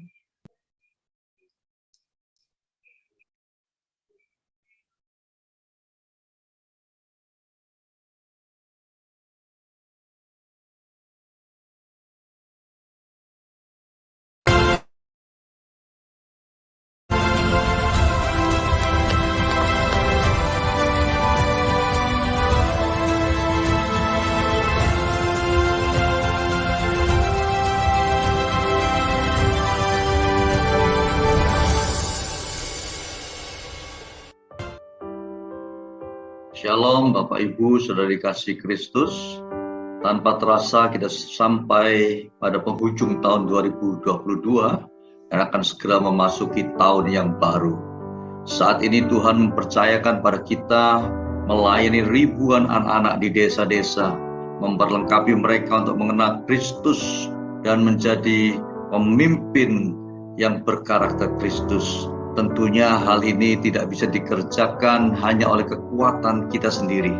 Shalom Bapak Ibu Saudara dikasih Kristus. Tanpa terasa kita sampai pada penghujung tahun 2022 dan akan segera memasuki tahun yang baru. Saat ini Tuhan mempercayakan pada kita melayani ribuan anak-anak di desa-desa, memperlengkapi mereka untuk mengenal Kristus dan menjadi pemimpin yang berkarakter Kristus. Tentunya hal ini tidak bisa dikerjakan hanya oleh kekuatan kita sendiri.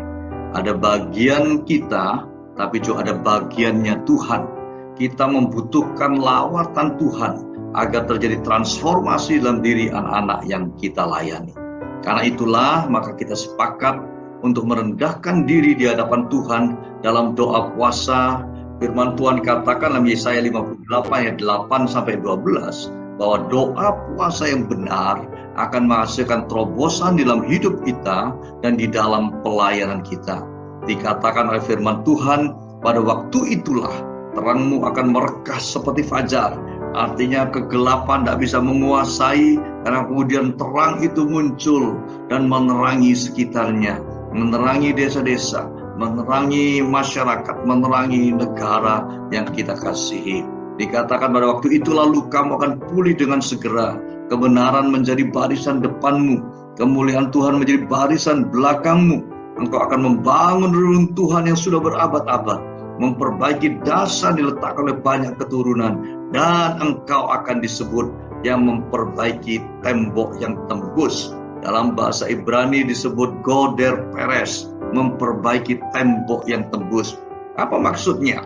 Ada bagian kita, tapi juga ada bagiannya Tuhan. Kita membutuhkan lawatan Tuhan agar terjadi transformasi dalam diri anak-anak yang kita layani. Karena itulah maka kita sepakat untuk merendahkan diri di hadapan Tuhan dalam doa puasa. Firman Tuhan katakan dalam Yesaya 58 ayat 8-12 bahwa doa puasa yang benar akan menghasilkan terobosan dalam hidup kita dan di dalam pelayanan kita. Dikatakan oleh firman Tuhan, pada waktu itulah terangmu akan merekah seperti fajar. Artinya kegelapan tidak bisa menguasai, karena kemudian terang itu muncul dan menerangi sekitarnya, menerangi desa-desa, menerangi masyarakat, menerangi negara yang kita kasihi. Dikatakan pada waktu itu lalu kamu akan pulih dengan segera, kebenaran menjadi barisan depanmu, kemuliaan Tuhan menjadi barisan belakangmu. Engkau akan membangun reruntuhan yang sudah berabad-abad, memperbaiki dasar diletakkan oleh banyak keturunan, dan engkau akan disebut yang memperbaiki tembok yang tembus. Dalam bahasa Ibrani disebut Goder Peres, memperbaiki tembok yang tembus. Apa maksudnya?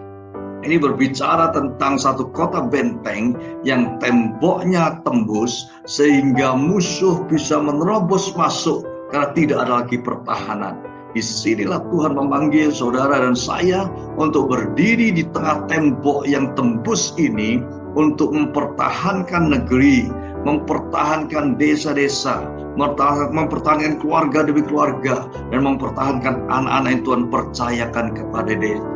Ini berbicara tentang satu kota benteng yang temboknya tembus sehingga musuh bisa menerobos masuk karena tidak ada lagi pertahanan. Disinilah Tuhan memanggil saudara dan saya untuk berdiri di tengah tembok yang tembus ini untuk mempertahankan negeri, mempertahankan desa-desa, mempertahankan keluarga demi keluarga, dan mempertahankan anak-anak yang Tuhan percayakan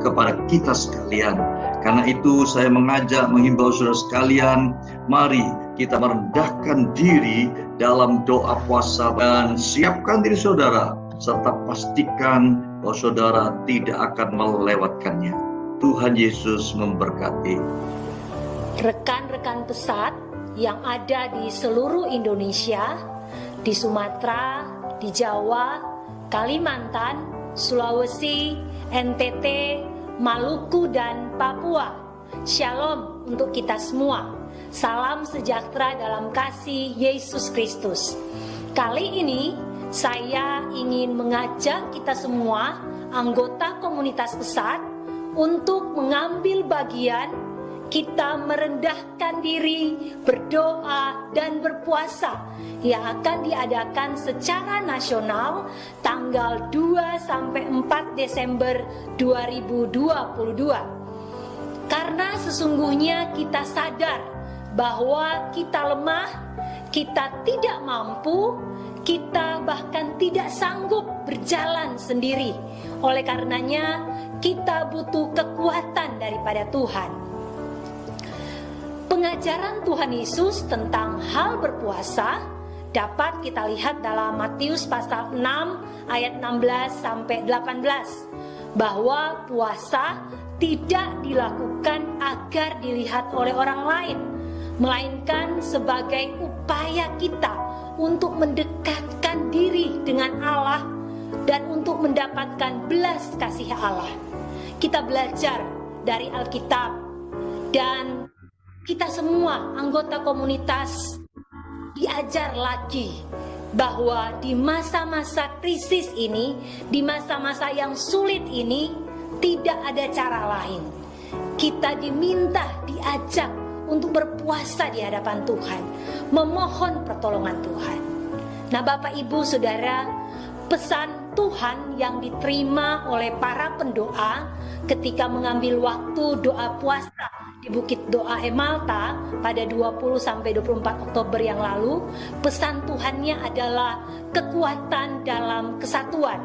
kepada kita sekalian. Karena itu saya menghimbau saudara sekalian, mari kita merendahkan diri dalam doa puasa dan siapkan diri saudara, serta pastikan bahwa saudara tidak akan melewatkannya. Tuhan Yesus memberkati. Rekan-rekan pesat yang ada di seluruh Indonesia, di Sumatera, di Jawa, Kalimantan, Sulawesi, NTT, Maluku, dan Papua. Shalom untuk kita semua. Salam sejahtera dalam kasih Yesus Kristus. Kali ini saya ingin mengajak kita semua, anggota komunitas pesat, untuk mengambil bagian. Kita merendahkan diri, berdoa, dan berpuasa yang akan diadakan secara nasional tanggal 2-4 Desember 2022. Karena sesungguhnya kita sadar bahwa kita lemah, kita tidak mampu, kita bahkan tidak sanggup berjalan sendiri. Oleh karenanya, kita butuh kekuatan daripada Tuhan. Pengajaran Tuhan Yesus tentang hal berpuasa dapat kita lihat dalam Matius pasal 6 ayat 16-18, bahwa puasa tidak dilakukan agar dilihat oleh orang lain, melainkan sebagai upaya kita untuk mendekatkan diri dengan Allah dan untuk mendapatkan belas kasih Allah. Kita belajar dari Alkitab, dan kita semua anggota komunitas diajar lagi bahwa di masa-masa krisis ini, di masa-masa yang sulit ini, tidak ada cara lain. Kita diajak untuk berpuasa di hadapan Tuhan, memohon pertolongan Tuhan. Nah, Bapak, Ibu, Saudara, pesan Tuhan yang diterima oleh para pendoa ketika mengambil waktu doa puasa di Bukit Doa Emalta pada 20-24 Oktober yang lalu, pesan Tuhannya adalah kekuatan dalam kesatuan.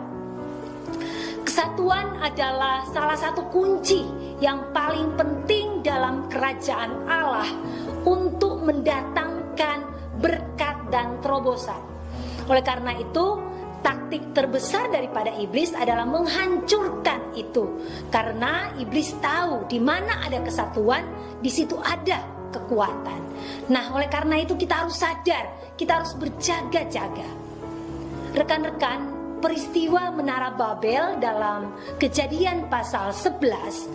Kesatuan adalah salah satu kunci yang paling penting dalam kerajaan Allah untuk mendatangkan berkat dan terobosan. Oleh karena itu, taktik terbesar daripada iblis adalah menghancurkan itu. Karena iblis tahu di mana ada kesatuan, di situ ada kekuatan. Nah, oleh karena itu kita harus sadar, kita harus berjaga-jaga. Rekan-rekan, peristiwa Menara Babel dalam Kejadian pasal 11,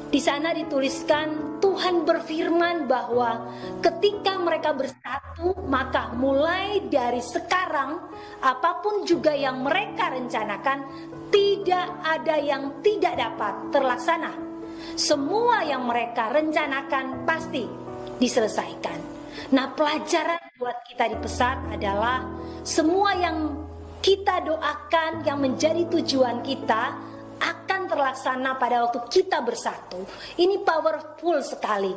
di sana dituliskan Tuhan berfirman bahwa ketika mereka bersatu, maka mulai dari sekarang apapun juga yang mereka rencanakan, tidak ada yang tidak dapat terlaksana. Semua yang mereka rencanakan pasti diselesaikan. Nah, pelajaran buat kita di Pesat adalah semua yang kita doakan, yang menjadi tujuan kita akan terlaksana pada waktu kita bersatu. Ini powerful sekali.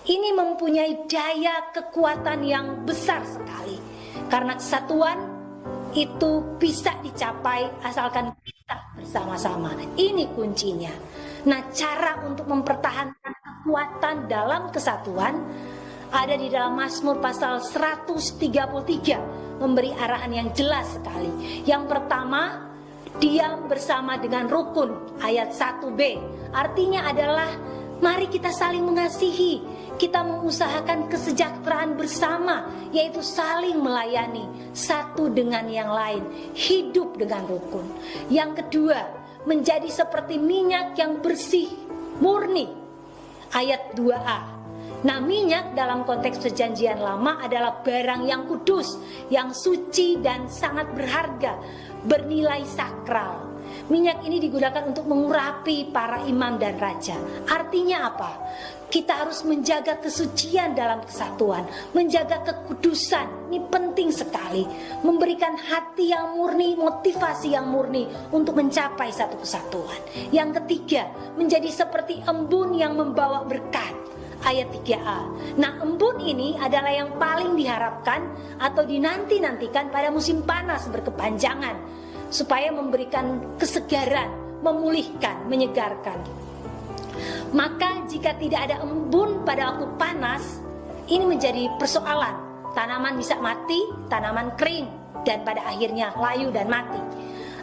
Ini mempunyai daya kekuatan yang besar sekali. Karena kesatuan itu bisa dicapai asalkan kita bersama-sama. Ini kuncinya. Nah, cara untuk mempertahankan kekuatan dalam kesatuan ada di dalam Mazmur pasal 133, memberi arahan yang jelas sekali. Yang pertama, diam bersama dengan rukun, ayat 1b. Artinya adalah mari kita saling mengasihi, kita mengusahakan kesejahteraan bersama, yaitu saling melayani satu dengan yang lain, hidup dengan rukun. Yang kedua, menjadi seperti minyak yang bersih, murni, ayat 2a. Nah, minyak dalam konteks perjanjian lama adalah barang yang kudus, yang suci dan sangat berharga, bernilai sakral. Minyak ini digunakan untuk mengurapi para imam dan raja. Artinya apa? Kita harus menjaga kesucian dalam kesatuan, menjaga kekudusan. Ini penting sekali. Memberikan hati yang murni, motivasi yang murni untuk mencapai satu kesatuan. Yang ketiga, menjadi seperti embun yang membawa berkat. Ayat 3a. Nah, embun ini adalah yang paling diharapkan atau dinanti-nantikan pada musim panas berkepanjangan, supaya memberikan kesegaran, memulihkan, menyegarkan. Maka jika tidak ada embun pada waktu panas, ini menjadi persoalan. Tanaman bisa mati, tanaman kering, dan pada akhirnya layu dan mati.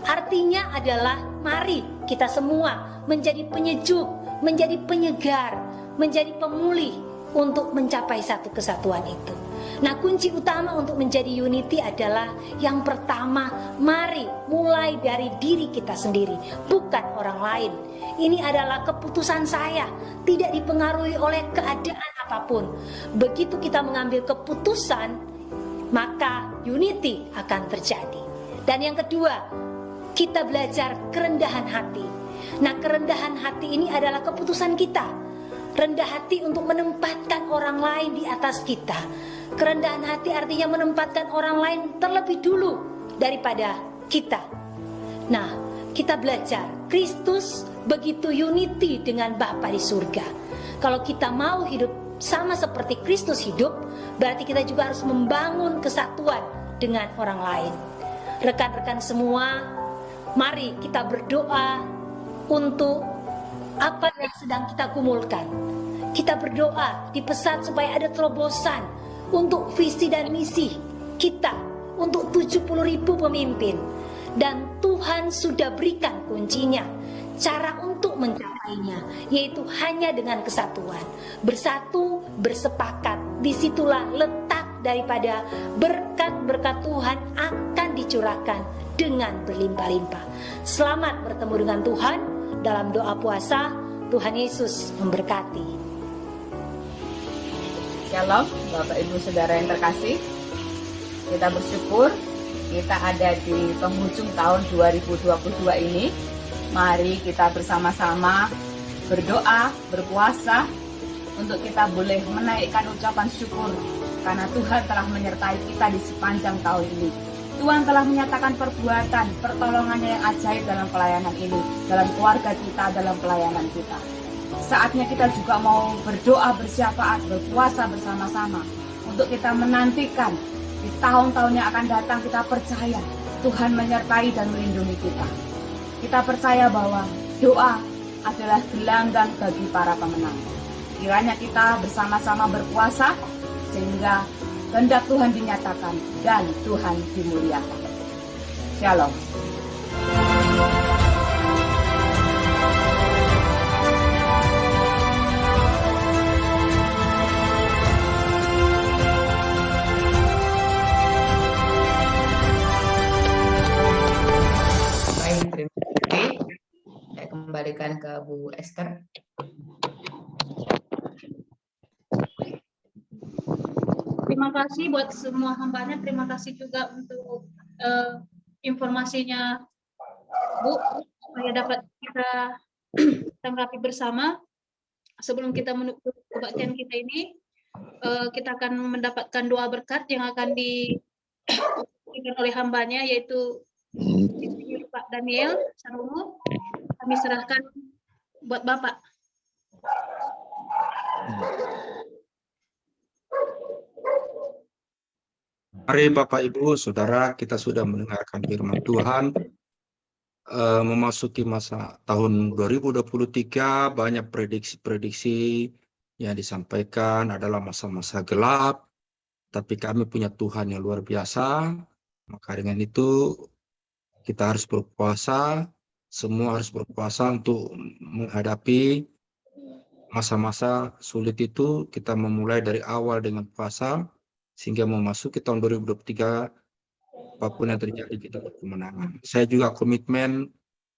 Artinya adalah mari kita semua menjadi penyejuk, menjadi penyegar, menjadi pemulih untuk mencapai satu kesatuan itu. Nah, kunci utama untuk menjadi unity adalah yang pertama, mari mulai dari diri kita sendiri, bukan orang lain. Ini adalah keputusan saya, tidak dipengaruhi oleh keadaan apapun. Begitu kita mengambil keputusan, maka unity akan terjadi. Dan yang kedua, kita belajar kerendahan hati. Nah, kerendahan hati ini adalah keputusan kita. Rendah hati untuk menempatkan orang lain di atas kita. Kerendahan hati artinya menempatkan orang lain terlebih dulu daripada kita. Nah, kita belajar Kristus begitu unity dengan Bapa di surga. Kalau kita mau hidup sama seperti Kristus hidup, berarti kita juga harus membangun kesatuan dengan orang lain. Rekan-rekan semua, mari kita berdoa untuk apa yang sedang kita gumulkan. Kita berdoa di Pesat supaya ada terobosan untuk visi dan misi kita untuk 70.000 pemimpin. Dan Tuhan sudah berikan kuncinya, cara untuk mencapainya, yaitu hanya dengan kesatuan. Bersatu, bersepakat, disitulah letak daripada berkat-berkat Tuhan akan dicurahkan dengan berlimpah-limpah. Selamat bertemu dengan Tuhan dalam doa puasa. Tuhan Yesus memberkati. Shalom, Bapak Ibu Saudara yang terkasih. Kita bersyukur kita ada di penghujung tahun 2022 ini. Mari kita bersama-sama berdoa, berpuasa untuk kita boleh menaikkan ucapan syukur karena Tuhan telah menyertai kita di sepanjang tahun ini. Tuhan telah menyatakan perbuatan, pertolongannya yang ajaib dalam pelayanan ini, dalam keluarga kita, dalam pelayanan kita. Saatnya kita juga mau berdoa bersyafaat, berpuasa bersama-sama untuk kita menantikan di tahun-tahun yang akan datang. Kita percaya Tuhan menyertai dan melindungi kita. Kita percaya bahwa doa adalah gelanggang bagi para pemenang. Kiranya kita bersama-sama berpuasa sehingga kehendak Tuhan dinyatakan dan Tuhan dimuliakan. Shalom. kembalikan ke Bu Esther. Terima kasih buat semua hambanya. Terima kasih juga untuk informasinya, Bu, supaya dapat kita tanggapi bersama. Sebelum kita menutup kebaktian kita ini, kita akan mendapatkan doa berkat yang akan diberikan oleh hambanya, yaitu Pak Daniel Sarono. Kami serahkan buat Bapak. Mari Bapak Ibu Saudara, kita sudah mendengarkan firman Tuhan. Memasuki masa tahun 2023, banyak prediksi-prediksi yang disampaikan adalah masa-masa gelap, tapi kami punya Tuhan yang luar biasa. Maka dengan itu kita harus berpuasa, semua harus berpuasa untuk menghadapi masa-masa sulit itu. Kita memulai dari awal dengan puasa, sehingga memasuki tahun 2023, apapun yang terjadi kita berkemenangan. Saya juga komitmen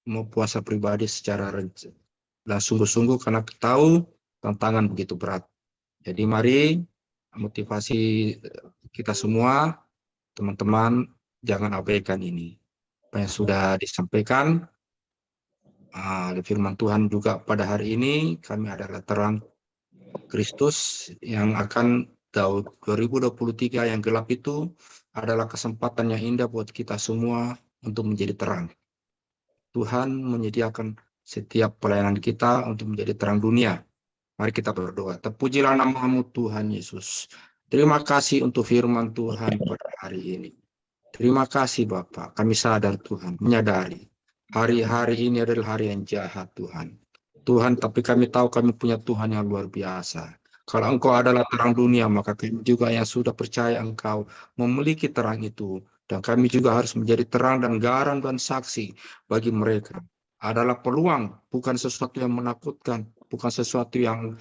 mau puasa pribadi secara dan sungguh-sungguh karena tahu tantangan begitu berat. Jadi mari motivasi kita semua, teman-teman, jangan abaikan ini. Apa yang sudah disampaikan oleh firman Tuhan juga pada hari ini, kami adalah terang Kristus yang akan tahun 2023 yang gelap itu adalah kesempatan yang indah buat kita semua untuk menjadi terang. Tuhan menyediakan setiap pelayanan kita untuk menjadi terang dunia. Mari kita berdoa. Terpujilah nama-Mu Tuhan Yesus. Terima kasih untuk firman Tuhan pada hari ini. Terima kasih Bapa. Kami sadar Tuhan, menyadari hari-hari ini adalah hari yang jahat Tuhan. Tuhan, tapi kami tahu kami punya Tuhan yang luar biasa. Kalau Engkau adalah terang dunia, maka kami juga yang sudah percaya Engkau memiliki terang itu. Dan kami juga harus menjadi terang dan garam dan saksi bagi mereka. Adalah peluang, bukan sesuatu yang menakutkan, bukan sesuatu yang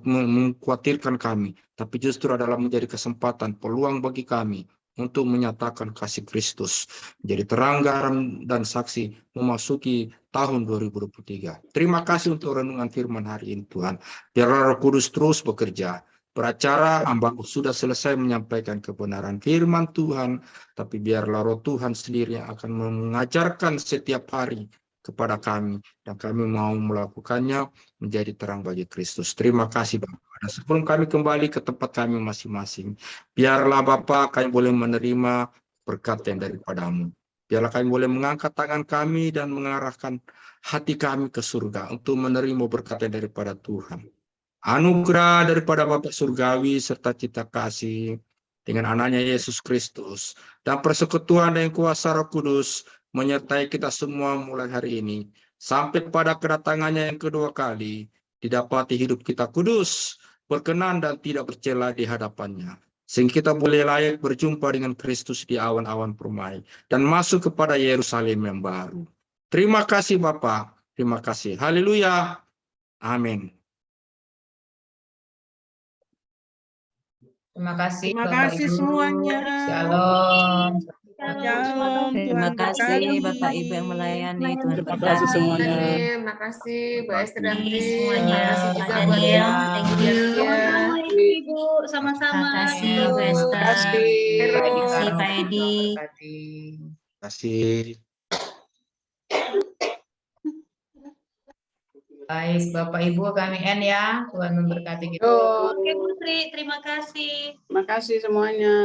mengkhawatirkan kami, tapi justru adalah menjadi kesempatan, peluang bagi kami untuk menyatakan kasih Kristus, menjadi terang, garam, dan saksi memasuki tahun 2023. Terima kasih untuk renungan firman hari ini Tuhan. Biarlah Roh Kudus terus bekerja. Beracara, hamba sudah selesai menyampaikan kebenaran firman Tuhan, tapi biarlah Roh Tuhan sendiri yang akan mengajarkan setiap hari kepada kami, dan kami mau melakukannya menjadi terang bagi Kristus. Terima kasih Bapak. Dan sebelum kami kembali ke tempat kami masing-masing, biarlah Bapak kami boleh menerima berkat yang daripada-Mu. Biarlah kami boleh mengangkat tangan kami dan mengarahkan hati kami ke surga untuk menerima berkat yang daripada Tuhan. Anugerah daripada Bapa Surgawi serta cita kasih dengan anaknya Yesus Kristus dan persekutuan dan kuasa Roh Kudus menyertai kita semua mulai hari ini sampai pada kedatangannya yang kedua kali, didapati hidup kita kudus, berkenan dan tidak bercela di hadapannya, sehingga kita boleh layak berjumpa dengan Kristus di awan-awan permai dan masuk kepada Yerusalem yang baru. Terima kasih Bapa, terima kasih. Haleluya. Amin. Terima kasih Terima Bapak kasih Ibu. semuanya. Shalom. Shalom. Terima Tuhan kasih berkati. Bapak Ibu yang melayani. Tuhan Terima kasih berkati. semuanya. Terima kasih Bu Esther dan Tri. Semuanya. Terima kasih juga Pak buat Daniel, yang thank you. Sama-sama Ibu, sama-sama. Terima kasih Ibu. Bu Esther. Terima kasih. Terima kasih Pak Edi. Terima kasih. Baik, Bapak Ibu kami end ya. Tuhan memberkati kita. Yo, Oke Putri, terima kasih. terima kasih semuanya.